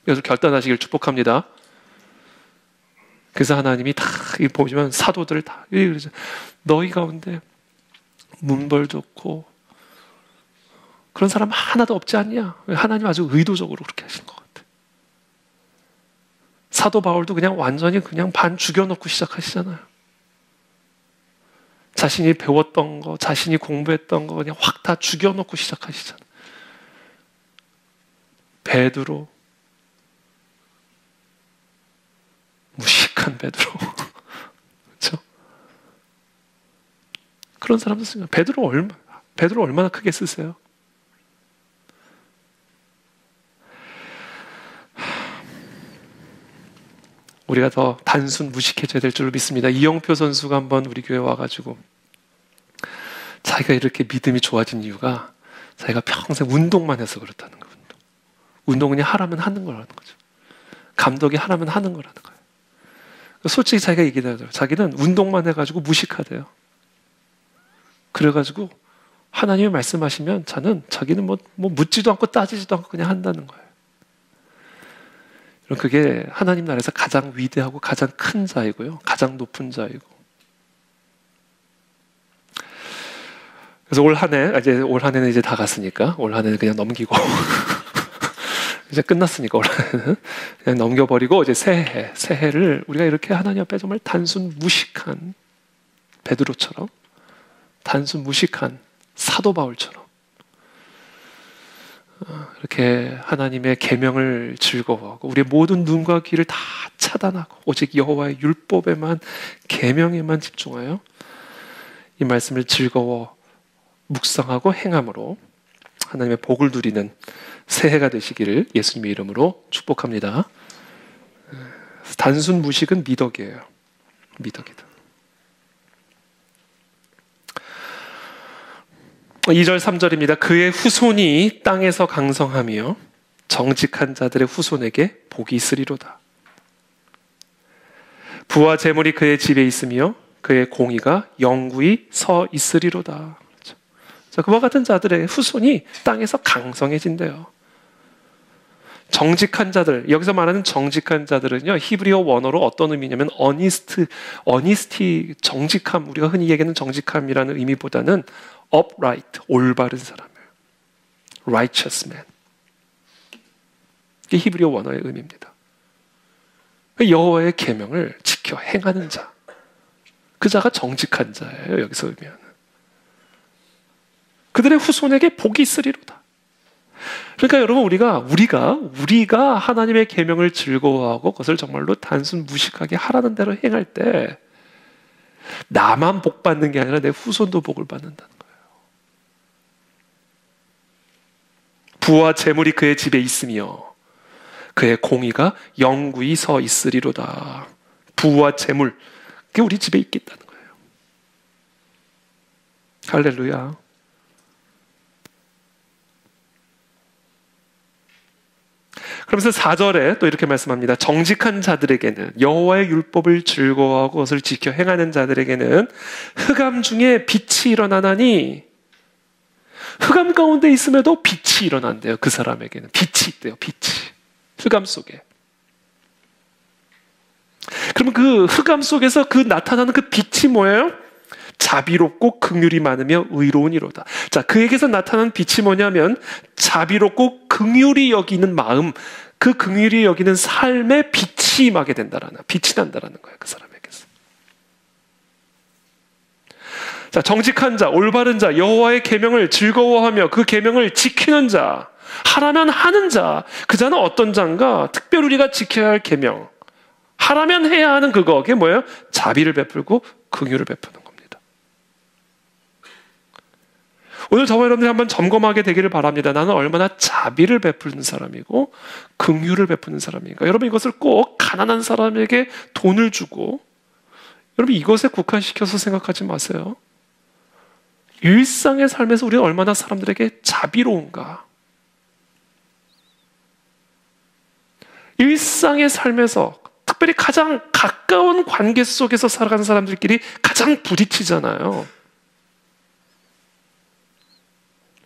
그래서 결단하시길 축복합니다. 그래서 하나님이 다 보시면 사도들 다 그러죠. 너희 가운데 문벌 좋고 그런 사람 하나도 없지 않냐? 하나님 아주 의도적으로 그렇게 하시는 것 같아요. 사도 바울도 그냥 완전히 그냥 반 죽여놓고 시작하시잖아요. 자신이 배웠던 거, 자신이 공부했던 거 그냥 확 다 죽여놓고 시작하시잖아요. 베드로, 무식한 베드로. 그렇죠? 그런 사람도 쓰면 베드로 얼마나 크게 쓰세요? 우리가 더 단순 무식해져야 될 줄 믿습니다. 이영표 선수가 한번 우리 교회 와가지고 자기가 이렇게 믿음이 좋아진 이유가 자기가 평생 운동만 해서 그렇다는 거예요. 운동은 그냥 하라면 하는 거라는 거죠. 감독이 하라면 하는 거라는 거예요. 솔직히 자기가 얘기하더라고요. 자기는 운동만 해가지고 무식하대요. 그래가지고 하나님이 말씀하시면 자기는 뭐 묻지도 않고 따지지도 않고 그냥 한다는 거예요. 그게 하나님 나라에서 가장 위대하고 가장 큰 자이고요. 가장 높은 자이고. 그래서 올 한 해는 이제 다 갔으니까 올 한 해는 그냥 넘기고 이제 끝났으니까 올 한 해는 그냥 넘겨버리고 이제 새해를 우리가 이렇게 하나님 앞에 정말 단순 무식한 베드로처럼, 단순 무식한 사도 바울처럼 이렇게 하나님의 계명을 즐거워하고 우리의 모든 눈과 귀를 다 차단하고 오직 여호와의 율법에만, 계명에만 집중하여 이 말씀을 즐거워 묵상하고 행함으로 하나님의 복을 누리는 새해가 되시기를 예수님의 이름으로 축복합니다. 단순 무식은 미덕이에요. 미덕이다. 2절 3절입니다. 그의 후손이 땅에서 강성하며 정직한 자들의 후손에게 복이 있으리로다. 부와 재물이 그의 집에 있으며 그의 공의가 영구히 서 있으리로다. 자, 그와 같은 자들의 후손이 땅에서 강성해진대요. 정직한 자들, 여기서 말하는 정직한 자들은요, 히브리어 원어로 어떤 의미냐면 어니스티, 정직함, 우리가 흔히 얘기하는 정직함이라는 의미보다는 upright, 올바른 사람이에요. righteous man. 이게 히브리어 원어의 의미입니다. 여호와의 계명을 지켜 행하는 자, 그 자가 정직한 자예요. 여기서 의미하는. 그들의 후손에게 복이 있으리로다. 그러니까 여러분, 우리가 하나님의 계명을 즐거워하고 그것을 정말로 단순 무식하게 하라는 대로 행할 때 나만 복 받는 게 아니라 내 후손도 복을 받는다는 거예요. 부와 재물이 그의 집에 있으며 그의 공의가 영구히 서 있으리로다. 부와 재물, 그게 우리 집에 있겠다는 거예요. 할렐루야. 그러면서 4절에 또 이렇게 말씀합니다. 정직한 자들에게는, 여호와의 율법을 즐거워하고 그것을 지켜 행하는 자들에게는 흑암 중에 빛이 일어나나니, 흑암 가운데 있음에도 빛이 일어난대요. 그 사람에게는 빛이 있대요. 빛이 흑암 속에. 그러면 그 흑암 속에서 그 나타나는 그 빛이 뭐예요? 자비롭고 긍휼이 많으며 의로우니로다. 자, 그에게서 나타나는 빛이 뭐냐면 자비롭고 긍휼이 여기는 마음, 그 긍휼이 여기는 삶에 빛이 임하게 된다라는, 빛이 난다라는 거예요. 그 사람에게서. 자, 정직한 자, 올바른 자, 여호와의 계명을 즐거워하며 그 계명을 지키는 자, 하라면 하는 자, 그 자는 어떤 자인가? 특별히 우리가 지켜야 할 계명, 하라면 해야 하는 그거, 그게 뭐예요? 자비를 베풀고 긍휼을 베푸는 겁니다. 오늘 저와 여러분들이 한번 점검하게 되기를 바랍니다. 나는 얼마나 자비를 베푸는 사람이고 긍휼을 베푸는 사람인가. 여러분, 이것을 꼭 가난한 사람에게 돈을 주고, 여러분 이것에 국한시켜서 생각하지 마세요. 일상의 삶에서 우리는 얼마나 사람들에게 자비로운가. 일상의 삶에서 특별히 가장 가까운 관계 속에서 살아가는 사람들끼리 가장 부딪히잖아요.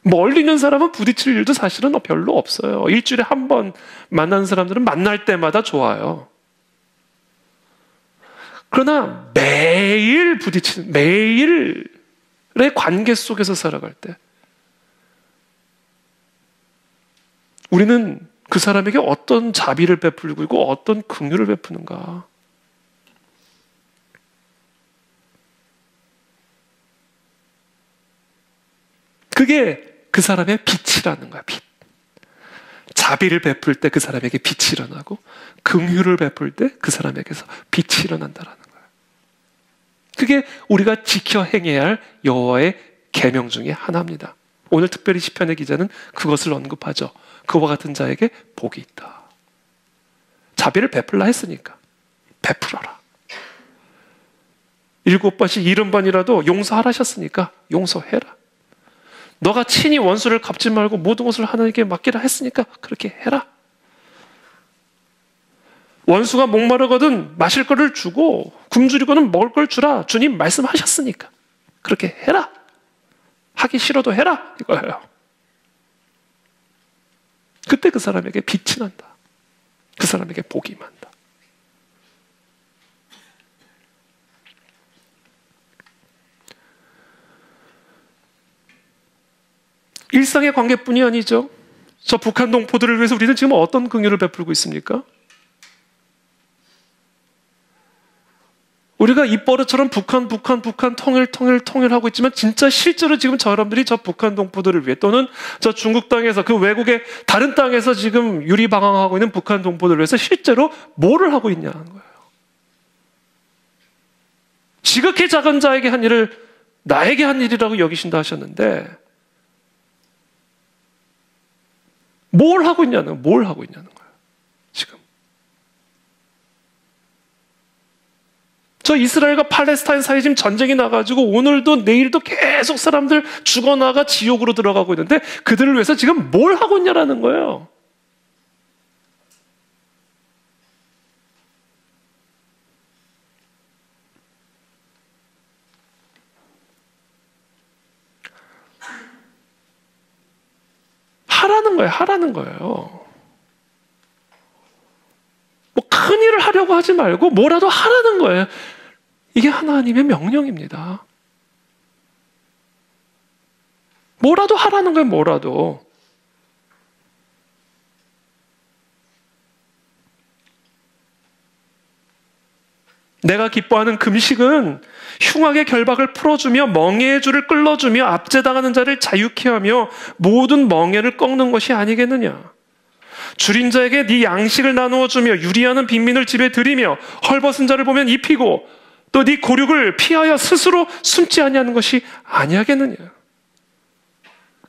멀리 있는 사람은 부딪힐 일도 사실은 별로 없어요. 일주일에 한 번 만나는 사람들은 만날 때마다 좋아요. 그러나 매일 부딪히는, 매일의 관계 속에서 살아갈 때 우리는 그 사람에게 어떤 자비를 베풀고 있고 어떤 긍휼을 베푸는가. 그게 그 사람의 빛이라는 거야. 빛. 자비를 베풀 때 그 사람에게 빛이 일어나고 긍휼을 베풀 때 그 사람에게서 빛이 일어난다라는 거야. 그게 우리가 지켜 행해야 할 여호와의 계명 중에 하나입니다. 오늘 특별히 시편의 기자는 그것을 언급하죠. 그와 같은 자에게 복이 있다. 자비를 베풀라 했으니까 베풀어라. 7번씩 70번이라도 용서하라 하셨으니까 용서해라. 너가 친히 원수를 갚지 말고 모든 것을 하나님께 맡기라 했으니까 그렇게 해라. 원수가 목마르거든 마실 거를 주고 굶주리고는 먹을 걸 주라. 주님 말씀하셨으니까 그렇게 해라. 하기 싫어도 해라 이거예요. 그때 그 사람에게 빛이 난다. 그 사람에게 복이 임한다. 일상의 관계뿐이 아니죠. 저 북한 동포들을 위해서 우리는 지금 어떤 긍휼을 베풀고 있습니까? 우리가 입버릇처럼 북한 통일하고 있지만 진짜 실제로 지금 저 여러분들이 저 북한 동포들을 위해 또는 저 중국 땅에서 그 외국의 다른 땅에서 지금 유리방황하고 있는 북한 동포들을 위해서 실제로 뭐를 하고 있냐는 거예요. 지극히 작은 자에게 한 일을 나에게 한 일이라고 여기신다 하셨는데 뭘 하고 있냐는 거예요. 지금 저 이스라엘과 팔레스타인 사이에 지금 전쟁이 나가지고 오늘도 내일도 계속 사람들 죽어나가 지옥으로 들어가고 있는데 그들을 위해서 지금 뭘 하고 있냐라는 거예요. 하라는 거예요. 뭐 큰 일을 하려고 하지 말고 뭐라도 하라는 거예요. 이게 하나님의 명령입니다. 뭐라도 하라는 거예요, 뭐라도. 내가 기뻐하는 금식은 흉악의 결박을 풀어주며 멍에의 줄을 끌어주며 압제당하는 자를 자유케 하며 모든 멍에를 꺾는 것이 아니겠느냐. 줄인 자에게 네 양식을 나누어 주며 유리하는 빈민을 집에 들이며 헐벗은 자를 보면 입히고 또 네 고륙을 피하여 스스로 숨지 아니하는 것이 아니하겠느냐.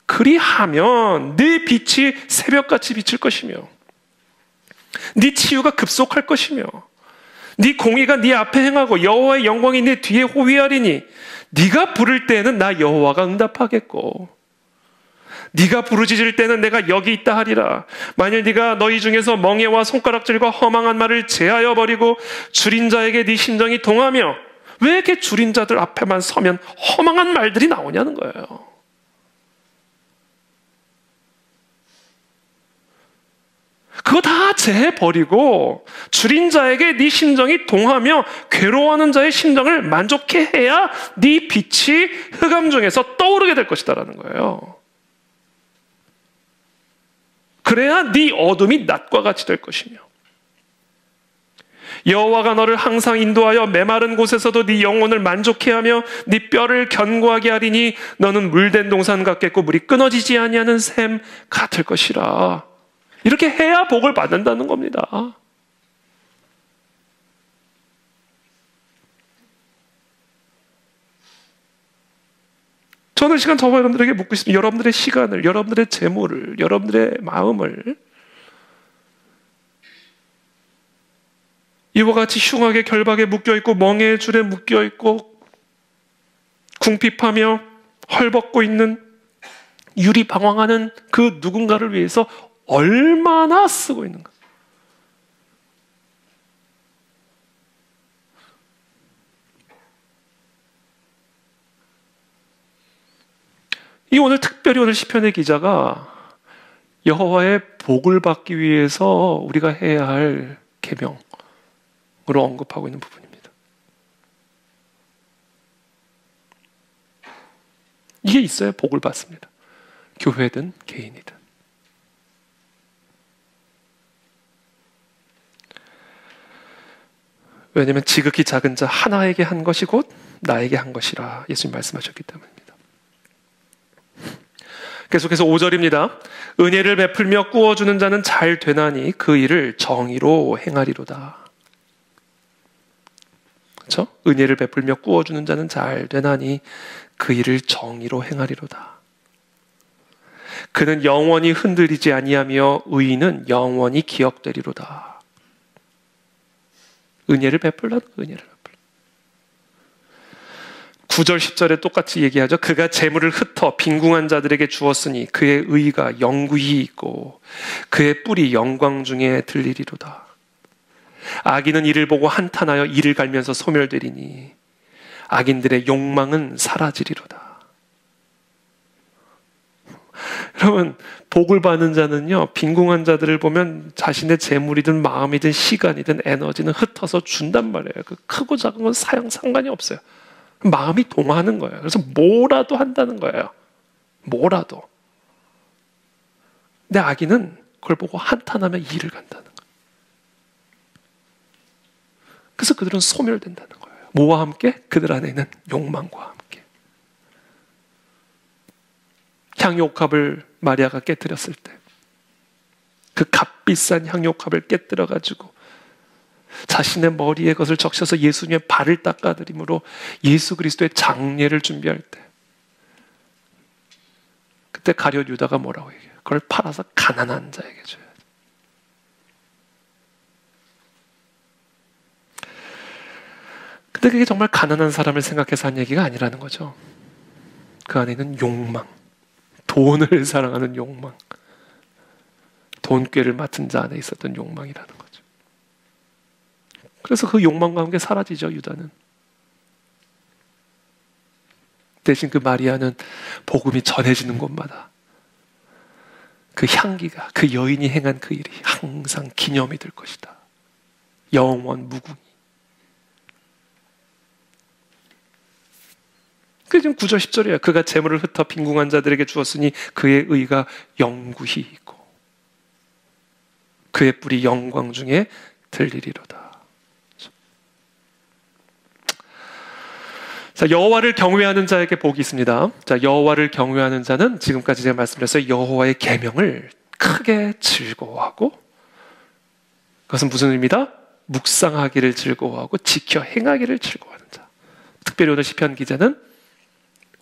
그리하면 네 빛이 새벽같이 비칠 것이며 네 치유가 급속할 것이며 네 공의가 네 앞에 행하고 여호와의 영광이 네 뒤에 호위하리니 네가 부를 때에는 나 여호와가 응답하겠고 네가 부르짖을 때는 내가 여기 있다 하리라. 만일 네가 너희 중에서 멍에와 손가락질과 허망한 말을 제하여 버리고 줄인 자에게 네 심정이 동하며 왜 이렇게 줄인 자들 앞에만 서면 허망한 말들이 나오냐는 거예요. 그거 다 제해버리고 줄인 자에게 네 심정이 동하며 괴로워하는 자의 심정을 만족해 해야 네 빛이 흑암 중에서 떠오르게 될 것이다라는 거예요. 그래야 네 어둠이 낮과 같이 될 것이며 여호와가 너를 항상 인도하여 메마른 곳에서도 네 영혼을 만족해 하며 네 뼈를 견고하게 하리니 너는 물된 동산 같겠고 물이 끊어지지 아니하는 샘 같을 것이라. 이렇게 해야 복을 받는다는 겁니다. 저는 시간 저와 여러분들에게 묻고 있습니다. 여러분들의 시간을, 여러분들의 재물을, 여러분들의 마음을 이와 같이 흉하게 결박에 묶여있고 멍에의 줄에 묶여있고 궁핍하며 헐벗고 있는 유리방황하는 그 누군가를 위해서 얼마나 쓰고 있는가. 특별히 오늘 시편의 기자가 여호와의 복을 받기 위해서 우리가 해야 할 계명으로 언급하고 있는 부분입니다. 이게 있어야 복을 받습니다. 교회든 개인이든. 왜냐하면 지극히 작은 자 하나에게 한 것이 곧 나에게 한 것이라 예수님 말씀하셨기 때문입니다. 계속해서 5절입니다. 은혜를 베풀며 꾸어주는 자는 잘 되나니 그 일을 정의로 행하리로다. 그렇죠? 은혜를 베풀며 꾸어주는 자는 잘 되나니 그 일을 정의로 행하리로다. 그는 영원히 흔들리지 아니하며 의인은 영원히 기억되리로다. 은혜를 베풀라, 은혜를 베풀라. 9절 10절에 똑같이 얘기하죠. 그가 재물을 흩어 빈궁한 자들에게 주었으니 그의 의가 영구히 있고 그의 뿔이 영광 중에 들리리로다. 악인은 이를 보고 한탄하여 이를 갈면서 소멸되리니 악인들의 욕망은 사라지리로다. 여러분, 복을 받는 자는요, 빈궁한 자들을 보면 자신의 재물이든 마음이든 시간이든 에너지는 흩어서 준단 말이에요. 그 크고 작은 건 상관이 없어요. 마음이 동하는 거예요. 그래서 뭐라도 한다는 거예요. 뭐라도. 근데 악인은 그걸 보고 한탄하며 이를 간다는 거예요. 그래서 그들은 소멸된다는 거예요. 뭐와 함께? 그들 안에 있는 욕망과 함께. 향유옥합을 마리아가 깨뜨렸을 때 그 값비싼 향유옥합을 깨뜨려가지고 자신의 머리에 것을 적셔서 예수님의 발을 닦아드림으로 예수 그리스도의 장례를 준비할 때 그때 가룟 유다가 뭐라고 얘기해요? 그걸 팔아서 가난한 자에게 줘야 돼. 근데 그게 정말 가난한 사람을 생각해서 한 얘기가 아니라는 거죠. 그 안에 있는 욕망, 돈을 사랑하는 욕망, 돈꾀를 맡은 자 안에 있었던 욕망이라는 거죠. 그래서 그 욕망과 함께 사라지죠, 유다는. 대신 그 마리아는 복음이 전해지는 곳마다 그 향기가, 그 여인이 행한 그 일이 항상 기념이 될 것이다. 영원 무궁히. 그게 지금 9절 10절이에요. 그가 재물을 흩어 빈궁한 자들에게 주었으니 그의 의가 영구히 있고 그의 뿔이 영광 중에 들리리로다. 자, 여호와를 경외하는 자에게 복이 있습니다. 자, 여호와를 경외하는 자는 지금까지 제가 말씀드렸어요. 여호와의 계명을 크게 즐거워하고, 그것은 무슨 의미다? 묵상하기를 즐거워하고 지켜 행하기를 즐거워하는 자. 특별히 오늘 시편 기자는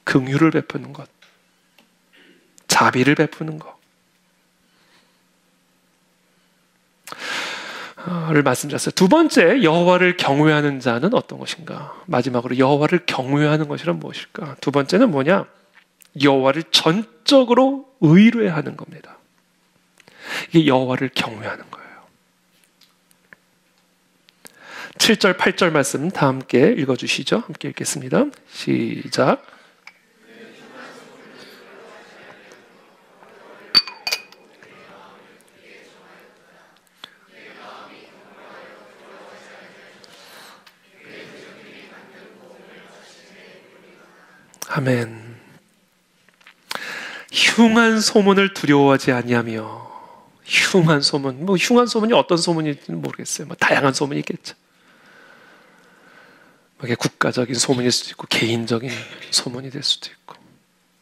긍휼을 베푸는 것, 자비를 베푸는 것, 를 말씀드렸어요. 두 번째, 여호와를 경외하는 자는 어떤 것인가? 마지막으로 여호와를 경외하는 것이란 무엇일까? 두 번째는 뭐냐? 여호와를 전적으로 의뢰하는 겁니다. 이게 여호와를 경외하는 거예요. 7절, 8절 말씀 다 함께 읽어주시죠. 함께 읽겠습니다. 시작. 아멘. 흉한 소문을 두려워하지 아니하며, 흉한 소문, 흉한 소문이 어떤 소문인지는 모르겠어요. 다양한 소문이 있겠죠. 이게 국가적인 소문일 수도 있고 개인적인 소문이 될 수도 있고,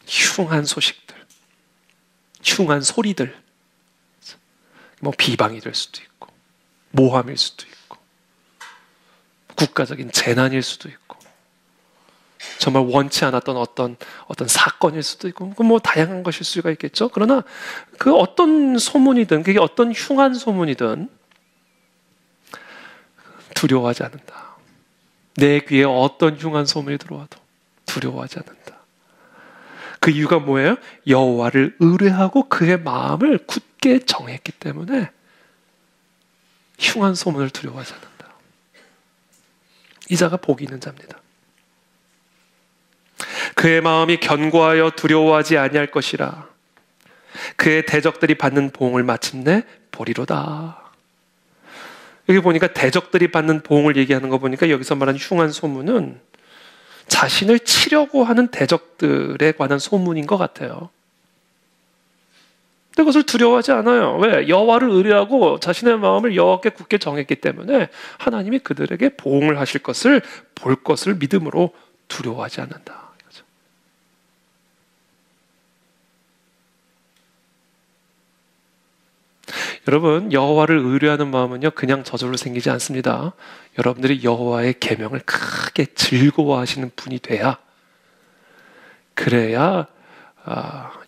흉한 소식들, 흉한 소리들, 비방이 될 수도 있고 모함일 수도 있고 국가적인 재난일 수도 있고 정말 원치 않았던 어떤 사건일 수도 있고, 다양한 것일 수가 있겠죠. 그러나 그 어떤 소문이든, 그게 어떤 흉한 소문이든 두려워하지 않는다. 내 귀에 어떤 흉한 소문이 들어와도 두려워하지 않는다. 그 이유가 뭐예요? 여호와를 의뢰하고 그의 마음을 굳게 정했기 때문에 흉한 소문을 두려워하지 않는다. 이 자가 복이 있는 자입니다. 그의 마음이 견고하여 두려워하지 아니할 것이라. 그의 대적들이 받는 보응을 마침내 보리로다. 여기 보니까 대적들이 받는 보응을 얘기하는 거 보니까 여기서 말하는 흉한 소문은 자신을 치려고 하는 대적들에 관한 소문인 것 같아요. 근데 그것을 두려워하지 않아요. 왜? 여호와를 의뢰하고 자신의 마음을 여호와께 굳게 정했기 때문에 하나님이 그들에게 보응을 하실 것을, 볼 것을 믿음으로 두려워하지 않는다. 여러분, 여호와를 의뢰하는 마음은요 그냥 저절로 생기지 않습니다. 여러분들이 여호와의 계명을 크게 즐거워하시는 분이 돼야, 그래야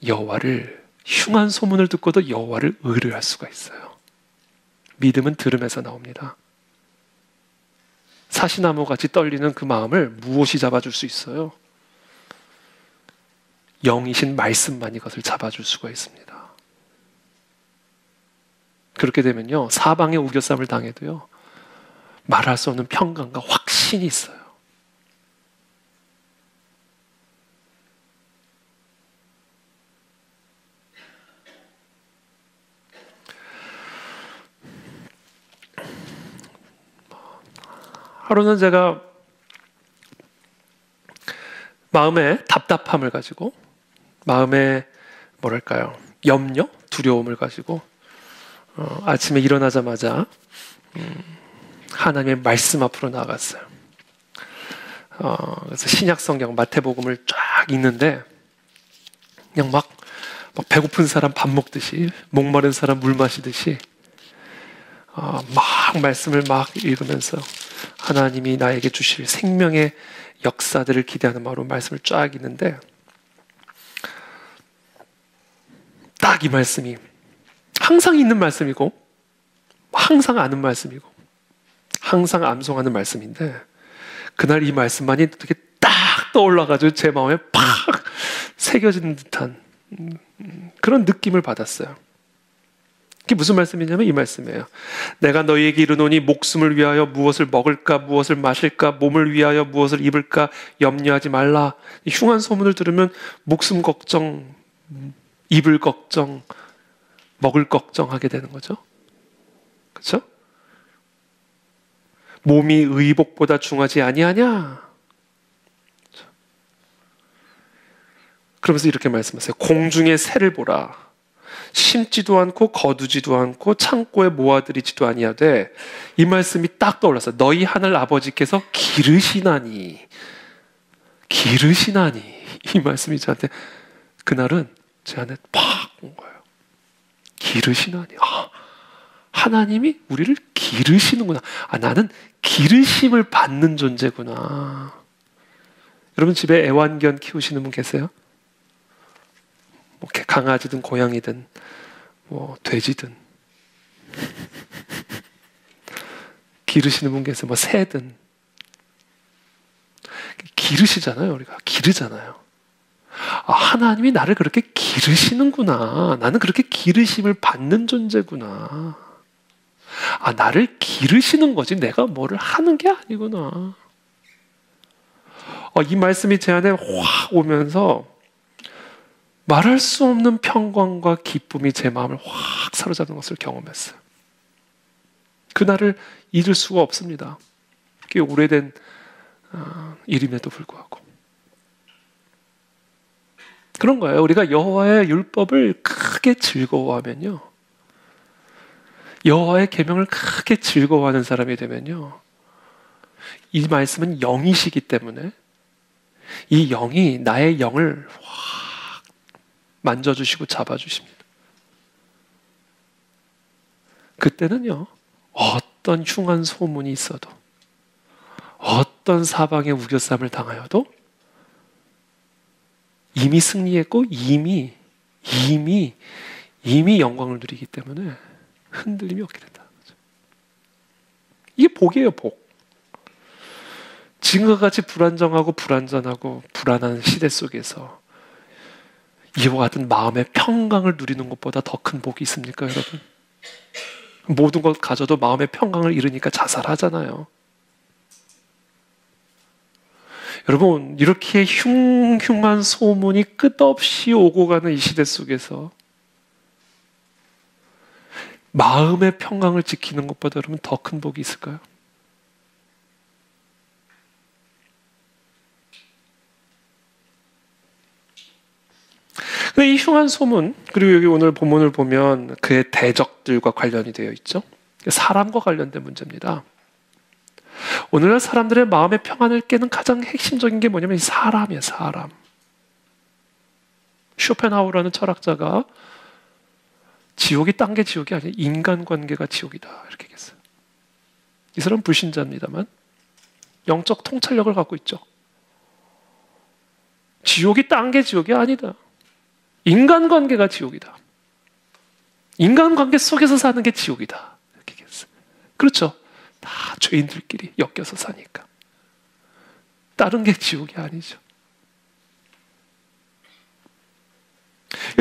여호와를, 흉한 소문을 듣고도 여호와를 의뢰할 수가 있어요. 믿음은 들음에서 나옵니다. 사시나무같이 떨리는 그 마음을 무엇이 잡아줄 수 있어요? 영이신 말씀만이 그것을 잡아줄 수가 있습니다. 그렇게 되면요 사방에 우겨쌈을 당해도요 말할 수 없는 평강과 확신이 있어요. 하루는 제가 마음의 답답함을 가지고, 마음의 염려, 두려움을 가지고 아침에 일어나자마자 하나님의 말씀 앞으로 나갔어요. 그래서 신약 성경 마태복음을 쫙 읽는데 그냥 막 배고픈 사람 밥 먹듯이 목마른 사람 물 마시듯이 막 말씀을 막 읽으면서 하나님이 나에게 주실 생명의 역사들을 기대하는 마음으로 말씀을 쫙 읽는데 딱 이 말씀이 항상 있는 말씀이고 항상 아는 말씀이고 항상 암송하는 말씀인데 그날 이 말씀만이 어떻게 딱 떠올라가지고 제 마음에 팍 새겨지는 듯한 그런 느낌을 받았어요. 그게 무슨 말씀이냐면 이 말씀이에요. 내가 너희에게 이르노니 목숨을 위하여 무엇을 먹을까 무엇을 마실까 몸을 위하여 무엇을 입을까 염려하지 말라. 이 흉한 소문을 들으면 목숨 걱정, 입을 걱정, 먹을 걱정하게 되는 거죠. 그렇죠? 몸이 의복보다 중하지 아니하냐? 그러면서 이렇게 말씀하세요. 공중의 새를 보라. 심지도 않고 거두지도 않고 창고에 모아들이지도 아니하되 이 말씀이 딱 떠올랐어요. 너희 하늘 아버지께서 기르시나니 이 말씀이 저한테 그날은 제 안에 팍 온 거예요. 기르시나니 하나님이 우리를 기르시는구나. 나는 기르심을 받는 존재구나. 여러분 집에 애완견 키우시는 분 계세요? 뭐 강아지든 고양이든 뭐 돼지든 기르시는 분 계세요? 뭐 새든 기르시잖아요. 우리가 기르잖아요. 하나님이 나를 그렇게 기르시는구나. 나는 그렇게 기르심을 받는 존재구나. 나를 기르시는 거지 내가 뭐를 하는 게 아니구나. 이 말씀이 제 안에 확 오면서 말할 수 없는 평강과 기쁨이 제 마음을 확 사로잡는 것을 경험했어요. 그날을 잊을 수가 없습니다. 꽤 오래된 일임에도 불구하고 그런 거예요. 우리가 여호와의 율법을 크게 즐거워하면요, 여호와의 계명을 크게 즐거워하는 사람이 되면요, 이 말씀은 영이시기 때문에 이 영이 나의 영을 확 만져주시고 잡아주십니다. 그때는요, 어떤 흉한 소문이 있어도 어떤 사방의 우겨쌈을 당하여도 이미 승리했고 이미 영광을 누리기 때문에 흔들림이 없게 된다. 이게 복이에요, 복. 지금과 같이 불안정하고 불안전하고 불안한 시대 속에서 이와 같은 마음의 평강을 누리는 것보다 더 큰 복이 있습니까, 여러분? 모든 것 가져도 마음의 평강을 잃으니까 자살하잖아요. 여러분, 이렇게 흉흉한 소문이 끝없이 오고 가는 이 시대 속에서 마음의 평강을 지키는 것보다 여러분 더 큰 복이 있을까요? 이 흉한 소문, 그리고 여기 오늘 본문을 보면 그의 대적들과 관련이 되어 있죠. 사람과 관련된 문제입니다. 오늘날 사람들의 마음의 평안을 깨는 가장 핵심적인 게 뭐냐면 이 사람이에요, 사람. 쇼펜하우라는 철학자가 지옥이 딴 게 지옥이 아니라 인간관계가 지옥이다 이렇게 얘기했어요. 이 사람은 불신자입니다만 영적 통찰력을 갖고 있죠. 지옥이 딴 게 지옥이 아니다. 인간관계가 지옥이다. 인간관계 속에서 사는 게 지옥이다 이렇게 얘기했어요. 그렇죠. 다 죄인들끼리 엮여서 사니까. 다른 게 지옥이 아니죠.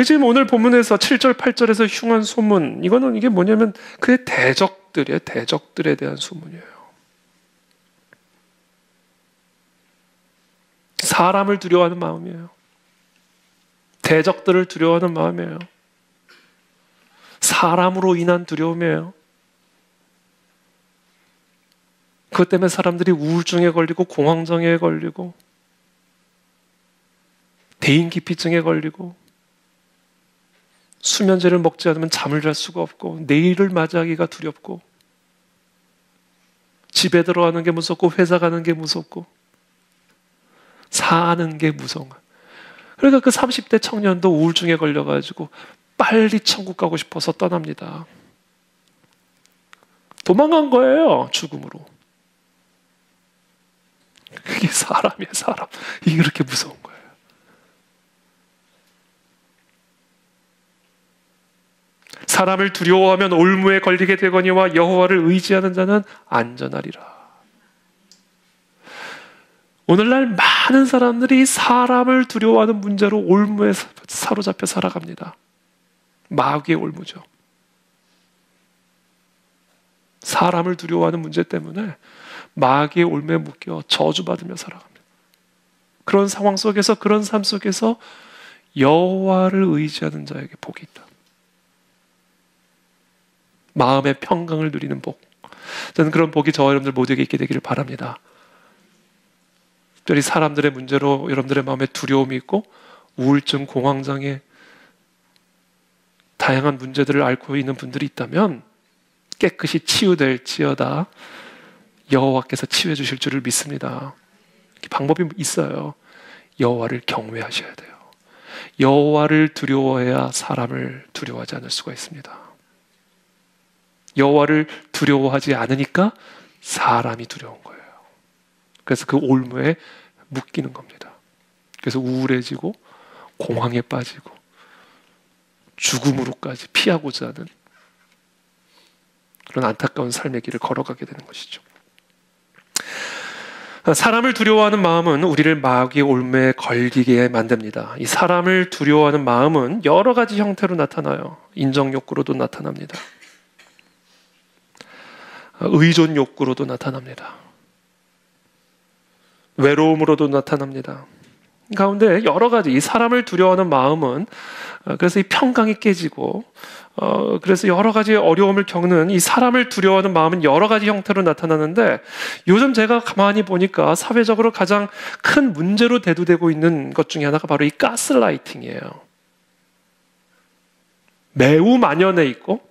지금 오늘 본문에서 7절, 8절에서 흉한 소문, 이게 뭐냐면 그의 대적들이에요. 대적들에 대한 소문이에요. 사람을 두려워하는 마음이에요. 대적들을 두려워하는 마음이에요. 사람으로 인한 두려움이에요. 그것 때문에 사람들이 우울증에 걸리고 공황장애에 걸리고 대인기피증에 걸리고 수면제를 먹지 않으면 잠을 잘 수가 없고 내일을 맞이하기가 두렵고 집에 들어가는 게 무섭고 회사 가는 게 무섭고 사는 게 무서운 거예요. 그러니까 그 30대 청년도 우울증에 걸려가지고 빨리 천국 가고 싶어서 떠납니다. 도망간 거예요, 죽음으로. 그게 사람이에요, 사람. 이게 그렇게 무서운 거예요. 사람을 두려워하면 올무에 걸리게 되거니와 여호와를 의지하는 자는 안전하리라. 오늘날 많은 사람들이 사람을 두려워하는 문제로 올무에 사로잡혀 살아갑니다. 마귀의 올무죠. 사람을 두려워하는 문제 때문에 마귀의 올무에 묶여 저주받으며 살아갑니다. 그런 상황 속에서, 그런 삶 속에서 여호와를 의지하는 자에게 복이 있다. 마음의 평강을 누리는 복. 저는 그런 복이 저와 여러분들 모두에게 있게 되기를 바랍니다. 특별히 사람들의 문제로 여러분들의 마음에 두려움이 있고 우울증, 공황장애, 다양한 문제들을 앓고 있는 분들이 있다면 깨끗이 치유될지어다 여호와께서 치유해 주실 줄을 믿습니다. 방법이 있어요. 여호와를 경외하셔야 돼요. 여호와를 두려워해야 사람을 두려워하지 않을 수가 있습니다. 여호와를 두려워하지 않으니까 사람이 두려운 거예요. 그래서 그 올무에 묶이는 겁니다. 그래서 우울해지고 공황에 빠지고 죽음으로까지 피하고자 하는 그런 안타까운 삶의 길을 걸어가게 되는 것이죠. 사람을 두려워하는 마음은 우리를 마귀의 올무에 걸리게 만듭니다. 이 사람을 두려워하는 마음은 여러 가지 형태로 나타나요. 인정 욕구로도 나타납니다. 의존 욕구로도 나타납니다. 외로움으로도 나타납니다. 가운데 여러 가지 이 사람을 두려워하는 마음은 그래서 이 평강이 깨지고 그래서 여러 가지 어려움을 겪는 이 사람을 두려워하는 마음은 여러 가지 형태로 나타나는데 요즘 제가 가만히 보니까 사회적으로 가장 큰 문제로 대두되고 있는 것 중에 하나가 바로 이 가스라이팅이에요. 매우 만연해 있고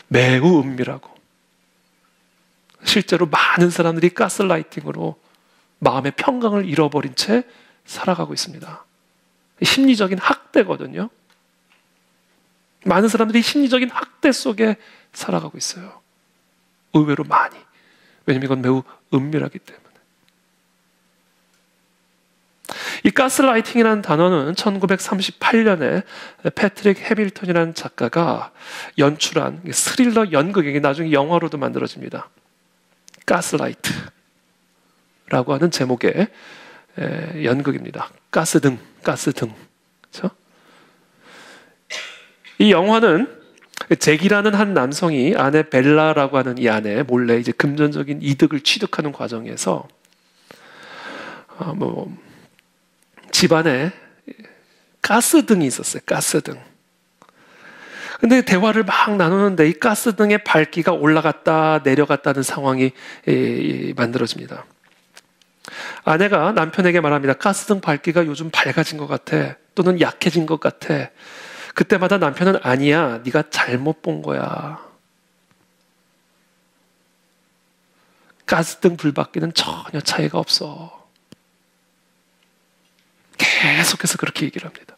매우 은밀하고 실제로 많은 사람들이 가스라이팅으로 마음의 평강을 잃어버린 채 살아가고 있습니다. 심리적인 학대거든요. 많은 사람들이 심리적인 학대 속에 살아가고 있어요. 의외로 많이. 왜냐하면 이건 매우 은밀하기 때문에. 이 가스라이팅이라는 단어는 1938년에 패트릭 해밀턴이라는 작가가 연출한 스릴러 연극이 나중에 영화로도 만들어집니다. 가스라이트라고 하는 제목의 연극입니다. 가스등. 그렇죠? 이 영화는 잭이라는 한 남성이 아내 벨라라고 하는 이 아내 몰래 이제 금전적인 이득을 취득하는 과정에서 집안에 가스등이 있었어요. 가스등. 근데 대화를 막 나누는데 이 가스등의 밝기가 올라갔다 내려갔다는 상황이 만들어집니다. 아내가 남편에게 말합니다. 가스등 밝기가 요즘 밝아진 것 같아. 또는 약해진 것 같아. 그때마다 남편은 아니야. 네가 잘못 본 거야. 가스등 불밖에는 전혀 차이가 없어. 계속해서 그렇게 얘기를 합니다.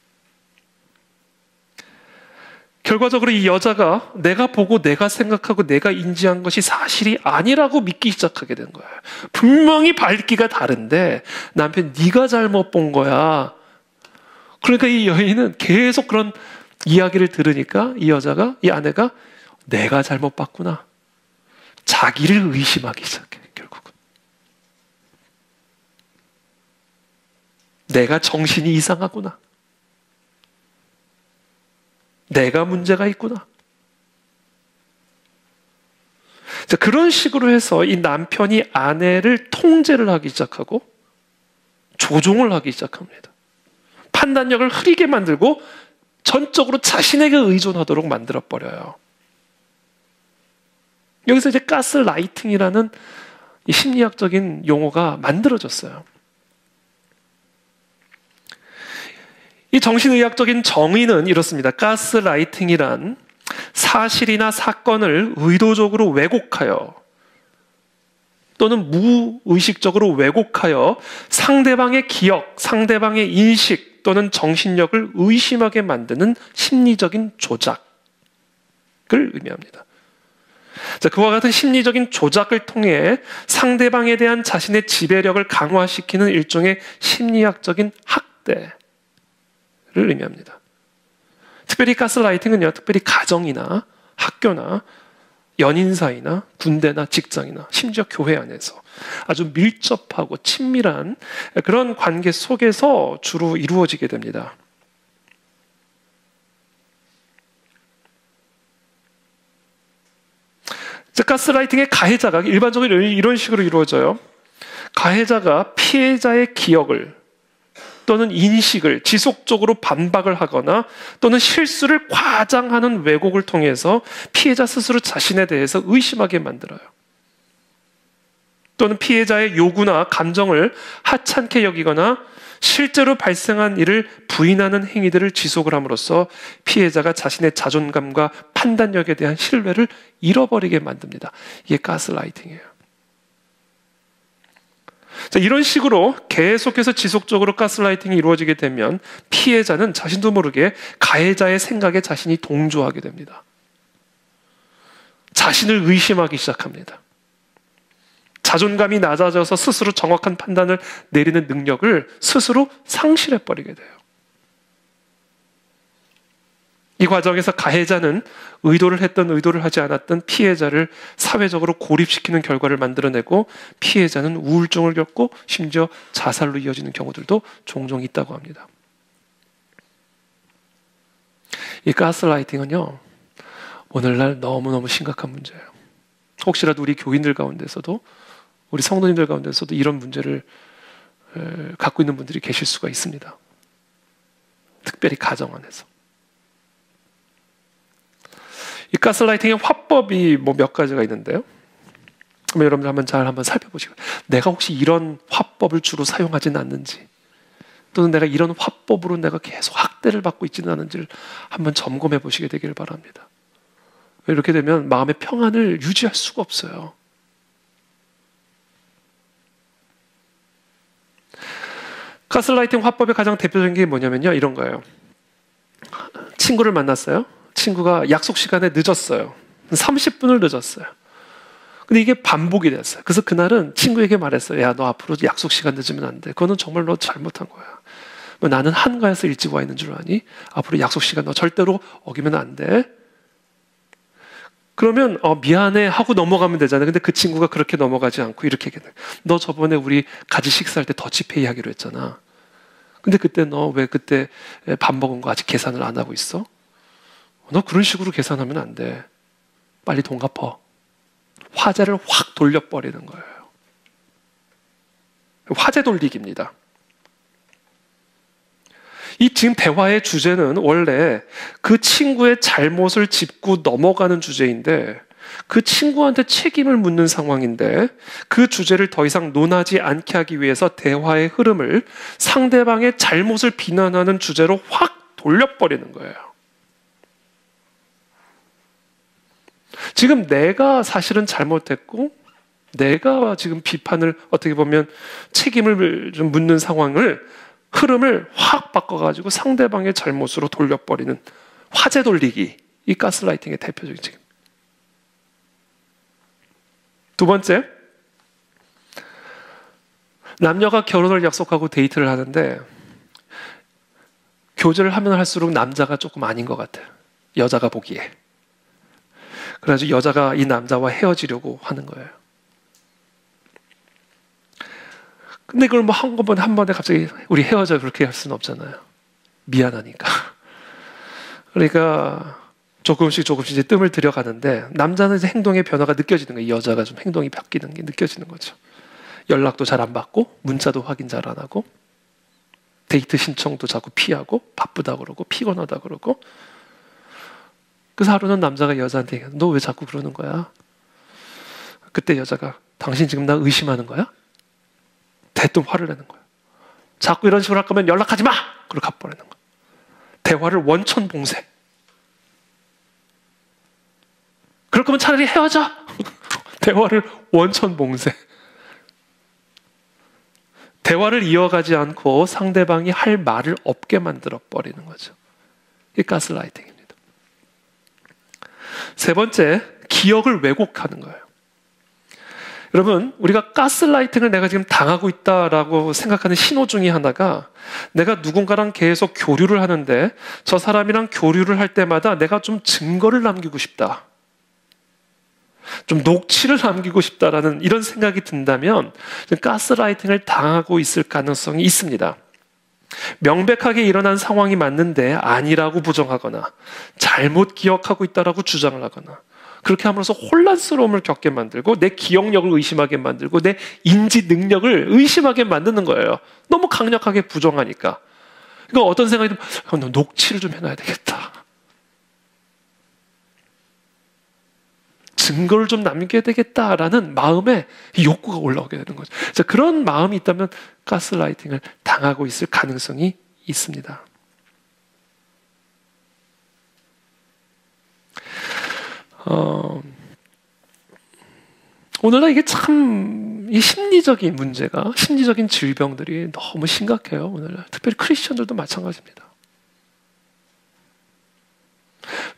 결과적으로 이 여자가 내가 보고 내가 생각하고 내가 인지한 것이 사실이 아니라고 믿기 시작하게 된 거예요. 분명히 밝기가 다른데 남편 네가 잘못 본 거야. 그러니까 이 여인은 계속 그런 이야기를 들으니까 이 여자가, 이 아내가 내가 잘못 봤구나. 자기를 의심하기 시작해. 결국은. 내가 정신이 이상하구나. 내가 문제가 있구나. 자, 그런 식으로 해서 이 남편이 아내를 통제를 하기 시작하고 조종을 하기 시작합니다. 판단력을 흐리게 만들고 전적으로 자신에게 의존하도록 만들어버려요. 여기서 이제 가스라이팅이라는 이 심리학적인 용어가 만들어졌어요. 이 정신의학적인 정의는 이렇습니다. 가스라이팅이란 사실이나 사건을 의도적으로 왜곡하여 또는 무의식적으로 왜곡하여 상대방의 기억, 상대방의 인식 또는 정신력을 의심하게 만드는 심리적인 조작을 의미합니다. 자, 그와 같은 심리적인 조작을 통해 상대방에 대한 자신의 지배력을 강화시키는 일종의 심리학적인 학대를 의미합니다. 특별히 가스라이팅은요, 특별히 가정이나 학교나 연인 사이나 군대나 직장이나 심지어 교회 안에서 아주 밀접하고 친밀한 그런 관계 속에서 주로 이루어지게 됩니다. 가스라이팅의 가해자가 일반적으로 이런 식으로 이루어져요. 가해자가 피해자의 기억을 또는 인식을 지속적으로 반박을 하거나 또는 실수를 과장하는 왜곡을 통해서 피해자 스스로 자신에 대해서 의심하게 만들어요. 또는 피해자의 요구나 감정을 하찮게 여기거나 실제로 발생한 일을 부인하는 행위들을 지속을 함으로써 피해자가 자신의 자존감과 판단력에 대한 신뢰를 잃어버리게 만듭니다. 이게 가스라이팅이에요. 자, 이런 식으로 계속해서 지속적으로 가스라이팅이 이루어지게 되면 피해자는 자신도 모르게 가해자의 생각에 자신이 동조하게 됩니다. 자신을 의심하기 시작합니다. 자존감이 낮아져서 스스로 정확한 판단을 내리는 능력을 스스로 상실해버리게 돼요. 이 과정에서 가해자는 의도를 했든 의도를 하지 않았든 피해자를 사회적으로 고립시키는 결과를 만들어내고 피해자는 우울증을 겪고 심지어 자살로 이어지는 경우들도 종종 있다고 합니다. 이 가스라이팅은요, 오늘날 너무너무 심각한 문제예요. 혹시라도 우리 교인들 가운데서도 우리 성도님들 가운데서도 이런 문제를 갖고 있는 분들이 계실 수가 있습니다. 특별히 가정 안에서. 이 가스라이팅의 화법이 몇 가지가 있는데요. 그럼 여러분들 한번 살펴보시고, 내가 혹시 이런 화법을 주로 사용하지는 않는지, 또는 내가 이런 화법으로 내가 계속 학대를 받고 있지는 않은지를 한번 점검해 보시게 되기를 바랍니다. 이렇게 되면 마음의 평안을 유지할 수가 없어요. 가스라이팅 화법의 가장 대표적인 게 뭐냐면요, 이런 거예요. 친구를 만났어요. 친구가 약속 시간에 늦었어요. 30분을 늦었어요. 근데 이게 반복이 됐어요. 그래서 그날은 친구에게 말했어요. 야, 너 앞으로 약속 시간 늦으면 안 돼. 그거는 정말 너 잘못한 거야. 나는 한가해서 일찍 와 있는 줄 아니? 앞으로 약속 시간 너 절대로 어기면 안 돼. 그러면 미안해 하고 넘어가면 되잖아요. 근데 그 친구가 그렇게 넘어가지 않고 이렇게 얘기해. 너 저번에 우리 같이 식사할 때 더치페이 하기로 했잖아. 근데 그때 너 왜 그때 밥 먹은 거 아직 계산을 안 하고 있어? 너 그런 식으로 계산하면 안 돼. 빨리 돈 갚아. 화제를 확 돌려버리는 거예요. 화제 돌리기입니다. 이 지금 대화의 주제는 원래 그 친구의 잘못을 짚고 넘어가는 주제인데 그 친구한테 책임을 묻는 상황인데 그 주제를 더 이상 논하지 않게 하기 위해서 대화의 흐름을 상대방의 잘못을 비난하는 주제로 확 돌려버리는 거예요. 지금 내가 사실은 잘못했고 내가 지금 비판을 어떻게 보면 책임을 좀 묻는 상황을 흐름을 확 바꿔가지고 상대방의 잘못으로 돌려버리는 화제 돌리기. 이 가스라이팅의 대표적인 책임. 두 번째, 남녀가 결혼을 약속하고 데이트를 하는데 교제를 하면 할수록 남자가 조금 아닌 것 같아요. 여자가 보기에. 그래가지고 여자가 이 남자와 헤어지려고 하는 거예요. 근데 그걸 한 번에 갑자기 우리 헤어져 그렇게 할 수는 없잖아요. 미안하니까. 그러니까 조금씩 이제 뜸을 들여가는데 남자는 이제 행동의 변화가 느껴지는 거예요. 이 여자가 좀 행동이 바뀌는 게 느껴지는 거죠. 연락도 잘 안 받고 문자도 확인 잘 안 하고 데이트 신청도 자꾸 피하고 바쁘다 그러고 피곤하다 그러고 그래서 하루는 남자가 여자한테 얘기해요. 너 왜 자꾸 그러는 거야? 그때 여자가 당신 지금 나 의심하는 거야? 대뜸 화를 내는 거야. 자꾸 이런 식으로 할 거면 연락하지 마! 그러고 가버리는 거야. 대화를 원천봉쇄. 그럴 거면 차라리 헤어져! 대화를 원천봉쇄. 대화를 이어가지 않고 상대방이 할 말을 없게 만들어 버리는 거죠. 이게 가스라이팅입니다. 세 번째, 기억을 왜곡하는 거예요. 여러분, 우리가 가스라이팅을 내가 지금 당하고 있다라고 생각하는 신호 중에 하나가, 내가 누군가랑 계속 교류를 하는데 저 사람이랑 교류를 할 때마다 내가 좀 증거를 남기고 싶다, 좀 녹취를 남기고 싶다라는 이런 생각이 든다면 가스라이팅을 당하고 있을 가능성이 있습니다. 명백하게 일어난 상황이 맞는데 아니라고 부정하거나 잘못 기억하고 있다라고 주장을 하거나, 그렇게 함으로써 혼란스러움을 겪게 만들고 내 기억력을 의심하게 만들고 내 인지 능력을 의심하게 만드는 거예요. 너무 강력하게 부정하니까. 그러니까 어떤 생각이 들면 녹취를 좀 해놔야 되겠다, 증거를 좀 남겨야 되겠다라는 마음에 욕구가 올라오게 되는 거죠. 자, 그런 마음이 있다면 가스라이팅을 당하고 있을 가능성이 있습니다. 오늘날 이게 참, 이 심리적인 문제가, 심리적인 질병들이 너무 심각해요. 오늘날 특별히 크리스천들도 마찬가지입니다.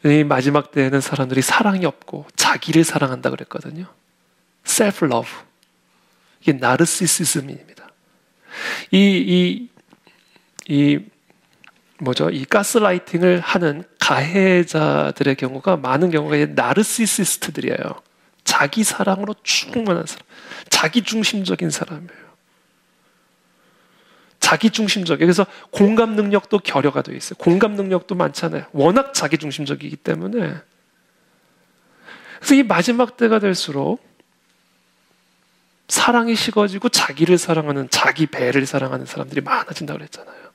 이 마지막 때에는 사람들이 사랑이 없고 자기를 사랑한다 그랬거든요. self love. 이게 나르시시즘입니다. 이 가스라이팅을 하는 가해자들의 경우가, 많은 경우가 나르시시스트들이에요. 자기 사랑으로 충만한 사람, 자기 중심적인 사람이에요. 자기 중심적이에요. 그래서 공감 능력도 결여가 되어 있어요. 공감 능력도 많잖아요. 워낙 자기 중심적이기 때문에. 그래서 이 마지막 때가 될수록 사랑이 식어지고 자기를 사랑하는, 자기 배를 사랑하는 사람들이 많아진다고 그랬잖아요.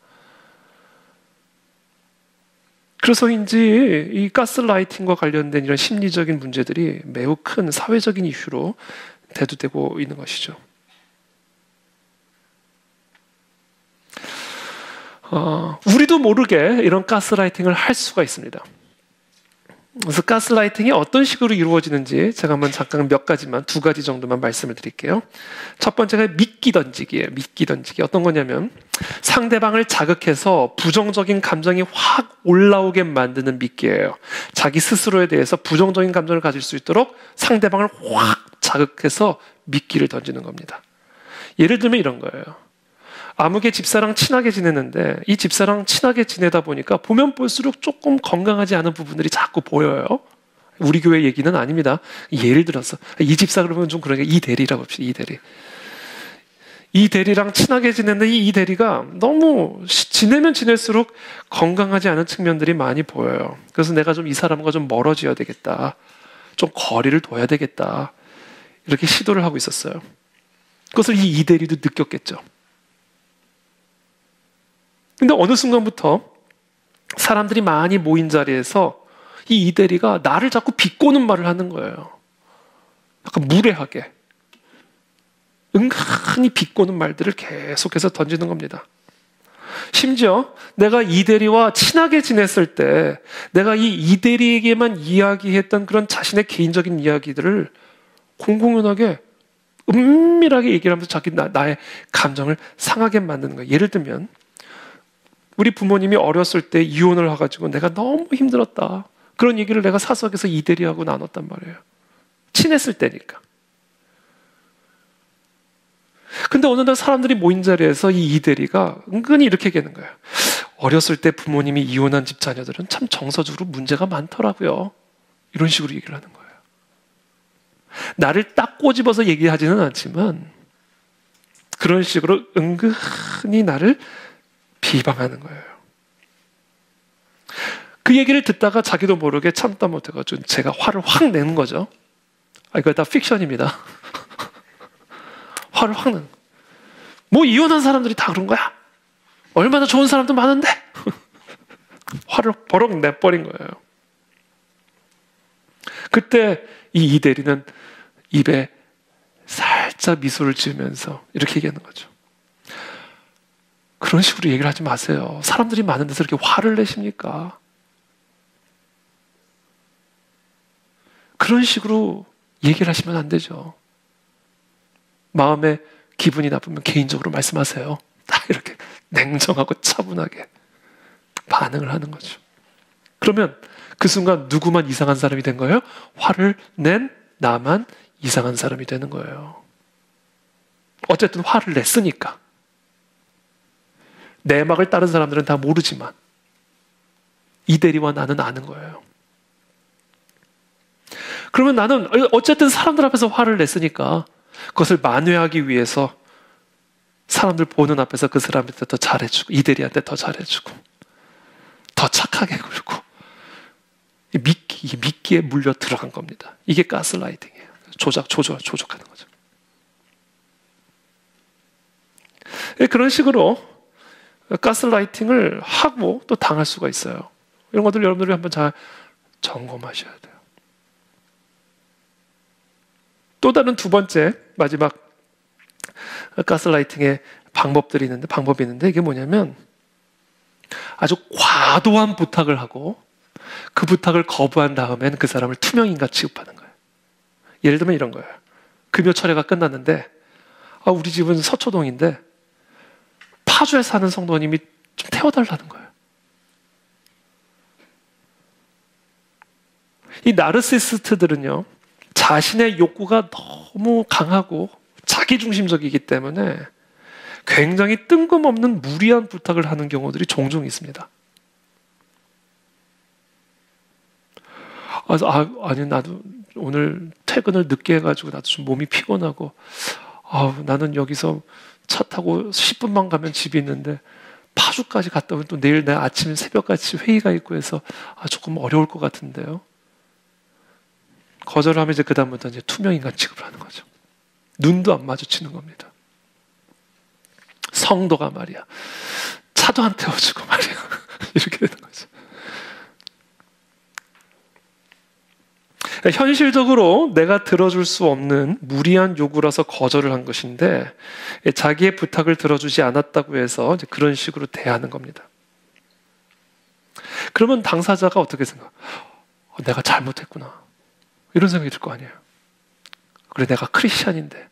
그래서인지 이 가스라이팅과 관련된 이런 심리적인 문제들이 매우 큰 사회적인 이슈로 대두되고 있는 것이죠. 우리도 모르게 이런 가스라이팅을 할 수가 있습니다. 그래서 가스라이팅이 어떤 식으로 이루어지는지 제가 한번 잠깐 몇 가지만, 두 가지 정도만 말씀을 드릴게요. 첫 번째가 미끼 던지기예요. 미끼 던지기. 어떤 거냐면 상대방을 자극해서 부정적인 감정이 확 올라오게 만드는 미끼예요. 자기 스스로에 대해서 부정적인 감정을 가질 수 있도록 상대방을 확 자극해서 미끼를 던지는 겁니다. 예를 들면 이런 거예요. 아무개 집사랑 친하게 지냈는데 이 집사랑 친하게 지내다 보니까 보면 볼수록 조금 건강하지 않은 부분들이 자꾸 보여요. 우리 교회 얘기는 아닙니다. 예를 들어서 이 집사 그러면 좀 그러니까 이 대리라고 합시다. 이 대리. 이 대리랑 친하게 지냈는데 이 대리가 너무 지내면 지낼수록 건강하지 않은 측면들이 많이 보여요. 그래서 내가 좀 이 사람과 좀 멀어져야 되겠다, 좀 거리를 둬야 되겠다, 이렇게 시도를 하고 있었어요. 그것을 이 대리도 느꼈겠죠. 근데 어느 순간부터 사람들이 많이 모인 자리에서 이 대리가 나를 자꾸 비꼬는 말을 하는 거예요. 약간 무례하게. 은근히 비꼬는 말들을 계속해서 던지는 겁니다. 심지어 내가 이 대리와 친하게 지냈을 때 내가 이 대리에게만 이야기했던 그런 자신의 개인적인 이야기들을 공공연하게 은밀하게 얘기를 하면서 자기 나의 감정을 상하게 만드는 거예요. 예를 들면 우리 부모님이 어렸을 때 이혼을 해가지고 내가 너무 힘들었다, 그런 얘기를 내가 사석에서 이 대리하고 나눴단 말이에요. 친했을 때니까. 근데 어느 날 사람들이 모인 자리에서 이 대리가 은근히 이렇게 얘기하는 거예요. 어렸을 때 부모님이 이혼한 집 자녀들은 참 정서적으로 문제가 많더라고요. 이런 식으로 얘기를 하는 거예요. 나를 딱 꼬집어서 얘기하지는 않지만 그런 식으로 은근히 나를 비방하는 거예요. 그 얘기를 듣다가 자기도 모르게 참다 못해가지고 제가 화를 확 내는 거죠. 이거 다 픽션입니다. 화를 확 내는 거예요. 뭐 이혼한 사람들이 다 그런 거야? 얼마나 좋은 사람도 많은데? 화를 버럭 내버린 거예요. 그때 이 대리는 입에 살짝 미소를 지으면서 이렇게 얘기하는 거죠. 그런 식으로 얘기를 하지 마세요. 사람들이 많은 데서 이렇게 화를 내십니까? 그런 식으로 얘기를 하시면 안 되죠. 마음에 기분이 나쁘면 개인적으로 말씀하세요. 딱 이렇게 냉정하고 차분하게 반응을 하는 거죠. 그러면 그 순간 누구만 이상한 사람이 된 거예요? 화를 낸 나만 이상한 사람이 되는 거예요. 어쨌든 화를 냈으니까. 내막을 다른 사람들은 다 모르지만 이대리와 나는 아는 거예요. 그러면 나는 어쨌든 사람들 앞에서 화를 냈으니까 그것을 만회하기 위해서 사람들 보는 앞에서 그 사람한테 더 잘해주고 이대리한테 더 잘해주고 더 착하게 굴고 미끼에 물려 들어간 겁니다. 이게 가스라이팅이에요. 조작하는 거죠. 그런 식으로 가스라이팅을 하고 또 당할 수가 있어요. 이런 것들 여러분들이 한번 잘 점검하셔야 돼요. 또 다른 두 번째 마지막 가스라이팅의 방법이 있는데 이게 뭐냐면 아주 과도한 부탁을 하고 그 부탁을 거부한 다음엔 그 사람을 투명인간 취급하는 거예요. 예를 들면 이런 거예요. 금요 철회가 끝났는데 우리 집은 서초동인데 파주에 사는 성도님이 좀 태워달라는 거예요. 이 나르시시스트들은요, 자신의 욕구가 너무 강하고 자기중심적이기 때문에 굉장히 뜬금없는 무리한 부탁을 하는 경우들이 종종 있습니다. 아니 나도 오늘 퇴근을 늦게 해가지고 나도 좀 몸이 피곤하고 나는 여기서 차 타고 10분만 가면 집이 있는데 파주까지 갔다 오면 또 내일 내 아침 새벽같이 회의가 있고 해서 조금 어려울 것 같은데요. 거절하면 이제 그다음부터 이제 투명인간 취급을 하는 거죠. 눈도 안 마주치는 겁니다. 성도가 말이야. 차도 안 태워주고 말이야. 이렇게 되는 거죠. 현실적으로 내가 들어줄 수 없는 무리한 요구라서 거절을 한 것인데 자기의 부탁을 들어주지 않았다고 해서 이제 그런 식으로 대하는 겁니다. 그러면 당사자가 어떻게 생각? 내가 잘못했구나. 이런 생각이 들 거 아니에요. 그래 내가 크리스찬인데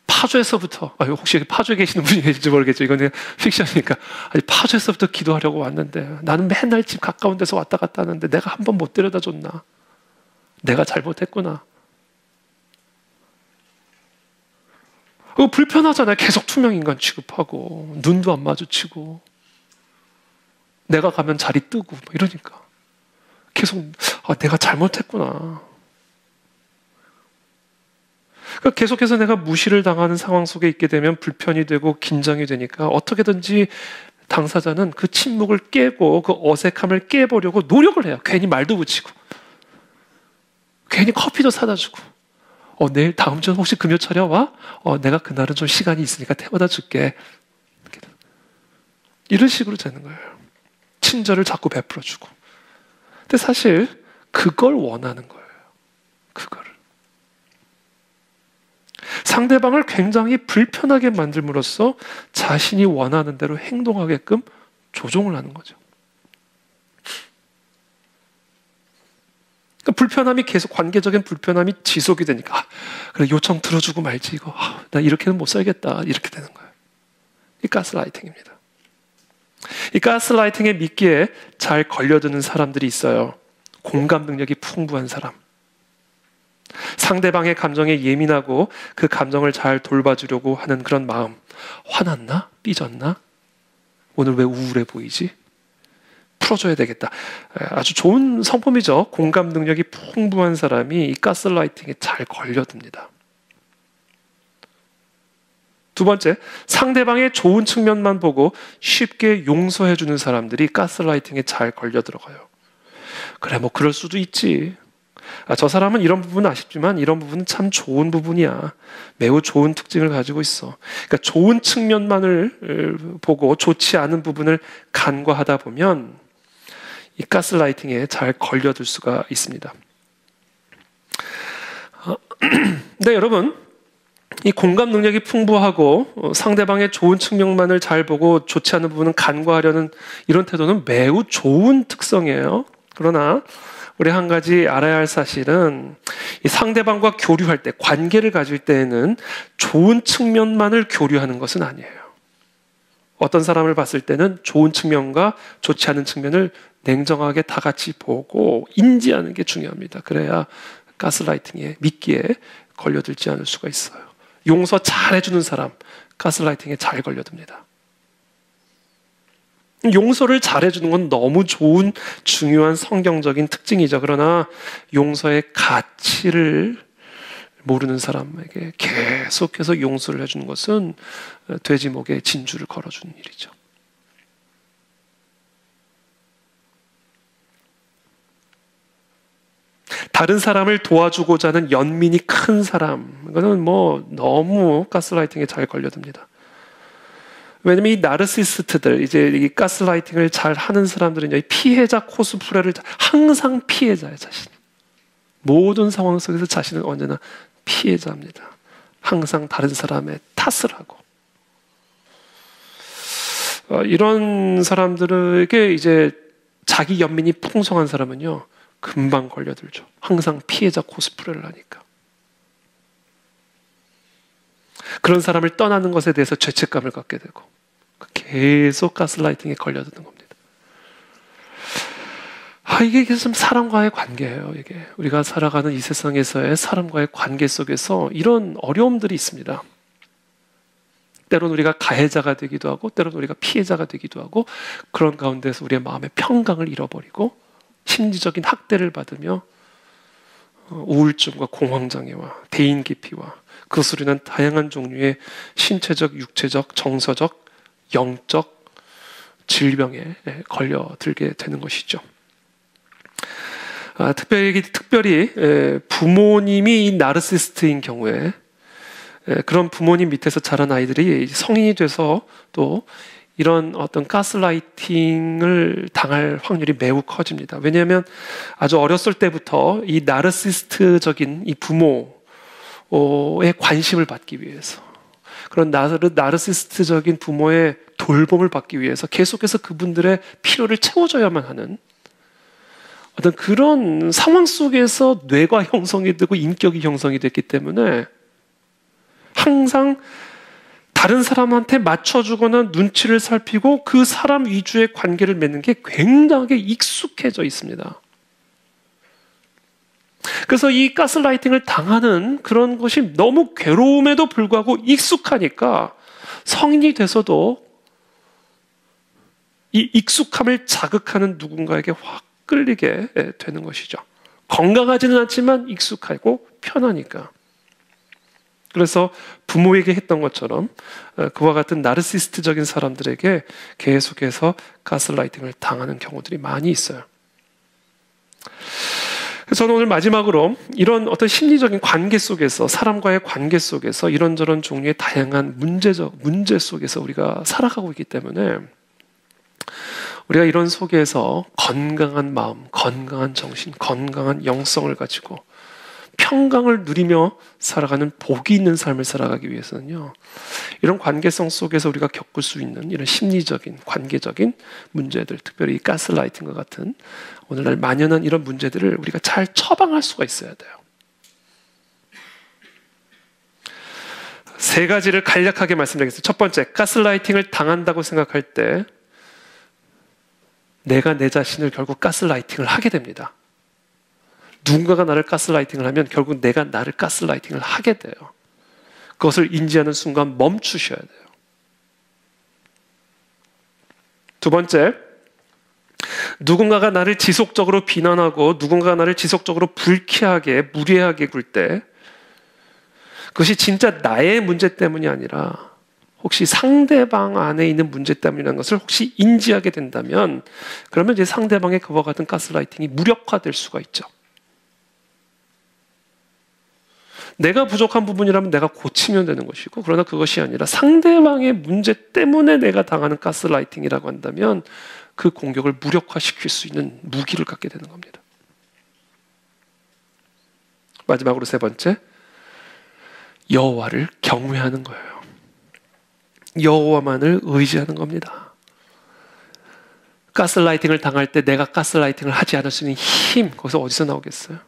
파주에서부터 혹시 파주에 계시는 분이 계실지 모르겠죠. 이거는 픽션이니까 파주에서부터 기도하려고 왔는데 나는 맨날 집 가까운 데서 왔다 갔다 하는데 내가 한 번 못 데려다 줬나? 내가 잘못했구나. 불편하잖아요. 계속 투명인간 취급하고 눈도 안 마주치고 내가 가면 자리 뜨고 이러니까 계속 내가 잘못했구나. 그러니까 계속해서 내가 무시를 당하는 상황 속에 있게 되면 불편이 되고 긴장이 되니까 어떻게든지 당사자는 그 침묵을 깨고 그 어색함을 깨보려고 노력을 해요. 괜히 말도 붙이고 괜히 커피도 사다 주고 내일 다음 주 혹시 금요 철야 와? 내가 그날은 좀 시간이 있으니까 태워다 줄게. 이런 식으로 되는 거예요. 친절을 자꾸 베풀어 주고. 근데 사실 그걸 원하는 거예요. 그거를. 상대방을 굉장히 불편하게 만들므로써 자신이 원하는 대로 행동하게끔 조종을 하는 거죠. 그러니까 불편함이 계속 관계적인 불편함이 지속이 되니까 그래 요청 들어주고 말지 이거 나 이렇게는 못 살겠다 이렇게 되는 거예요. 이 가스라이팅입니다. 이 가스라이팅의 미끼에 잘 걸려드는 사람들이 있어요. 공감 능력이 풍부한 사람. 상대방의 감정에 예민하고 그 감정을 잘 돌봐주려고 하는 그런 마음. 화났나? 삐졌나? 오늘 왜 우울해 보이지? 풀어줘야 되겠다. 아주 좋은 성품이죠. 공감 능력이 풍부한 사람이 이 가스라이팅에 잘 걸려듭니다. 두 번째, 상대방의 좋은 측면만 보고 쉽게 용서해주는 사람들이 가스라이팅에 잘 걸려 들어가요. 그래, 뭐 그럴 수도 있지. 저 사람은 이런 부분은 아쉽지만 이런 부분은 참 좋은 부분이야. 매우 좋은 특징을 가지고 있어. 그러니까 좋은 측면만을 보고 좋지 않은 부분을 간과하다 보면 이 가스라이팅에 잘 걸려들 수가 있습니다. 네, 여러분. 이 공감 능력이 풍부하고 상대방의 좋은 측면만을 잘 보고 좋지 않은 부분은 간과하려는 이런 태도는 매우 좋은 특성이에요. 그러나 우리 한 가지 알아야 할 사실은 이 상대방과 교류할 때, 관계를 가질 때에는 좋은 측면만을 교류하는 것은 아니에요. 어떤 사람을 봤을 때는 좋은 측면과 좋지 않은 측면을 냉정하게 다 같이 보고 인지하는 게 중요합니다. 그래야 가스라이팅에, 미끼에 걸려들지 않을 수가 있어요. 용서 잘 해주는 사람, 가스라이팅에 잘 걸려듭니다. 용서를 잘해주는 건 너무 좋은 중요한 성경적인 특징이죠. 그러나 용서의 가치를 모르는 사람에게 계속해서 용서를 해주는 것은 돼지 목에 진주를 걸어주는 일이죠. 다른 사람을 도와주고자 하는 연민이 큰 사람, 이거는 뭐 너무 가스라이팅에 잘 걸려듭니다. 왜냐면 이 나르시스트들, 이제 이 가스라이팅을 잘 하는 사람들은 이 피해자 코스프레를 항상 피해자예요, 자신. 모든 상황 속에서 자신은 언제나 피해자입니다. 항상 다른 사람의 탓을 하고. 이런 사람들에게 이제 자기 연민이 풍성한 사람은요, 금방 걸려들죠. 항상 피해자 코스프레를 하니까. 그런 사람을 떠나는 것에 대해서 죄책감을 갖게 되고 계속 가스라이팅에 걸려드는 겁니다. 이게 좀 사람과의 관계예요. 이게 우리가 살아가는 이 세상에서의 사람과의 관계 속에서 이런 어려움들이 있습니다. 때로는 우리가 가해자가 되기도 하고 때로는 우리가 피해자가 되기도 하고 그런 가운데서 우리의 마음의 평강을 잃어버리고 심리적인 학대를 받으며 우울증과 공황장애와 대인 기피와 그것으로 인한 다양한 종류의 신체적, 육체적, 정서적, 영적 질병에 걸려들게 되는 것이죠. 특별히 부모님이 이 나르시스트인 경우에 그런 부모님 밑에서 자란 아이들이 성인이 돼서 또 이런 어떤 가스라이팅을 당할 확률이 매우 커집니다. 왜냐하면 아주 어렸을 때부터 이 나르시스트적인 이 부모의 관심을 받기 위해서 그런 나르시스트적인 부모의 돌봄을 받기 위해서 계속해서 그분들의 필요를 채워줘야만 하는 어떤 그런 상황 속에서 뇌가 형성이 되고 인격이 형성이 됐기 때문에 항상 다른 사람한테 맞춰주거나 눈치를 살피고 그 사람 위주의 관계를 맺는 게 굉장하게 익숙해져 있습니다. 그래서 이 가스라이팅을 당하는 그런 것이 너무 괴로움에도 불구하고 익숙하니까 성인이 돼서도 이 익숙함을 자극하는 누군가에게 확 끌리게 되는 것이죠. 건강하지는 않지만 익숙하고 편하니까. 그래서 부모에게 했던 것처럼 그와 같은 나르시스트적인 사람들에게 계속해서 가스라이팅을 당하는 경우들이 많이 있어요. 그래서 저는 오늘 마지막으로 이런 어떤 심리적인 관계 속에서 사람과의 관계 속에서 이런저런 종류의 다양한 문제 속에서 우리가 살아가고 있기 때문에 우리가 이런 속에서 건강한 마음, 건강한 정신, 건강한 영성을 가지고 평강을 누리며 살아가는 복이 있는 삶을 살아가기 위해서는요, 이런 관계성 속에서 우리가 겪을 수 있는 이런 심리적인, 관계적인 문제들, 특별히 가스라이팅과 같은 오늘날 만연한 이런 문제들을 우리가 잘 처방할 수가 있어야 돼요. 세 가지를 간략하게 말씀드리겠습니다. 첫 번째, 가스라이팅을 당한다고 생각할 때 내가 내 자신을 결국 가스라이팅을 하게 됩니다. 누군가가 나를 가스라이팅을 하면 결국 내가 나를 가스라이팅을 하게 돼요. 그것을 인지하는 순간 멈추셔야 돼요. 두 번째, 누군가가 나를 지속적으로 비난하고 누군가가 나를 지속적으로 불쾌하게, 무례하게 굴 때 그것이 진짜 나의 문제 때문이 아니라 혹시 상대방 안에 있는 문제 때문이라는 것을 혹시 인지하게 된다면 그러면 이제 상대방의 그와 같은 가스라이팅이 무력화될 수가 있죠. 내가 부족한 부분이라면 내가 고치면 되는 것이고, 그러나 그것이 아니라 상대방의 문제 때문에 내가 당하는 가스라이팅이라고 한다면 그 공격을 무력화시킬 수 있는 무기를 갖게 되는 겁니다. 마지막으로 세 번째, 여호와를 경외하는 거예요. 여호와만을 의지하는 겁니다. 가스라이팅을 당할 때 내가 가스라이팅을 하지 않을 수 있는 힘, 거기서 어디서 나오겠어요?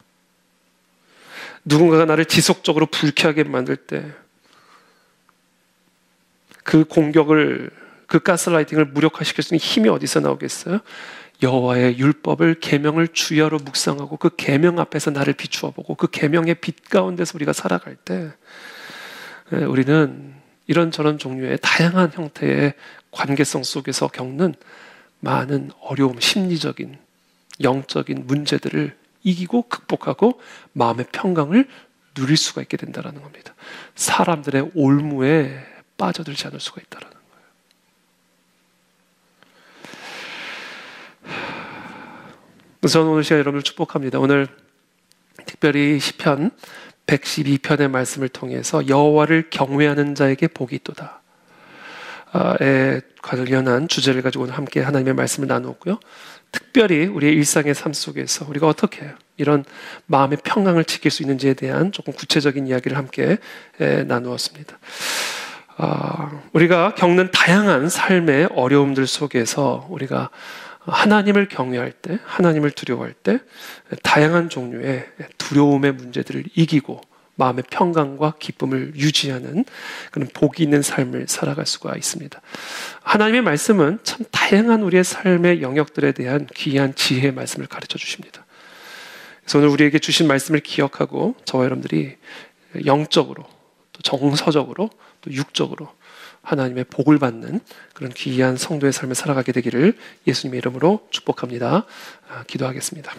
누군가가 나를 지속적으로 불쾌하게 만들 때 그 공격을, 그 가스라이팅을 무력화시킬 수 있는 힘이 어디서 나오겠어요? 여호와의 율법을, 계명을 주야로 묵상하고 그 계명 앞에서 나를 비추어 보고 그 계명의 빛 가운데서 우리가 살아갈 때 우리는 이런저런 종류의 다양한 형태의 관계성 속에서 겪는 많은 어려움, 심리적인, 영적인 문제들을 이기고 극복하고 마음의 평강을 누릴 수가 있게 된다는 겁니다. 사람들의 올무에 빠져들지 않을 수가 있다는 거예요. 그래서 저는 오늘 시간 여러분을 축복합니다. 오늘 특별히 시편 112편의 말씀을 통해서 여호와를 경외하는 자에게 복이 있도다 에 관련한 주제를 가지고 오늘 함께 하나님의 말씀을 나누었고요. 특별히 우리의 일상의 삶 속에서 우리가 어떻게 이런 마음의 평강을 지킬 수 있는지에 대한 조금 구체적인 이야기를 함께 나누었습니다. 우리가 겪는 다양한 삶의 어려움들 속에서 우리가 하나님을 경외할 때, 하나님을 두려워할 때 다양한 종류의 두려움의 문제들을 이기고 마음의 평강과 기쁨을 유지하는 그런 복이 있는 삶을 살아갈 수가 있습니다. 하나님의 말씀은 참 다양한 우리의 삶의 영역들에 대한 귀한 지혜의 말씀을 가르쳐 주십니다. 그래서 오늘 우리에게 주신 말씀을 기억하고 저와 여러분들이 영적으로 또 정서적으로 또 육적으로 하나님의 복을 받는 그런 귀한 성도의 삶을 살아가게 되기를 예수님의 이름으로 축복합니다. 기도하겠습니다.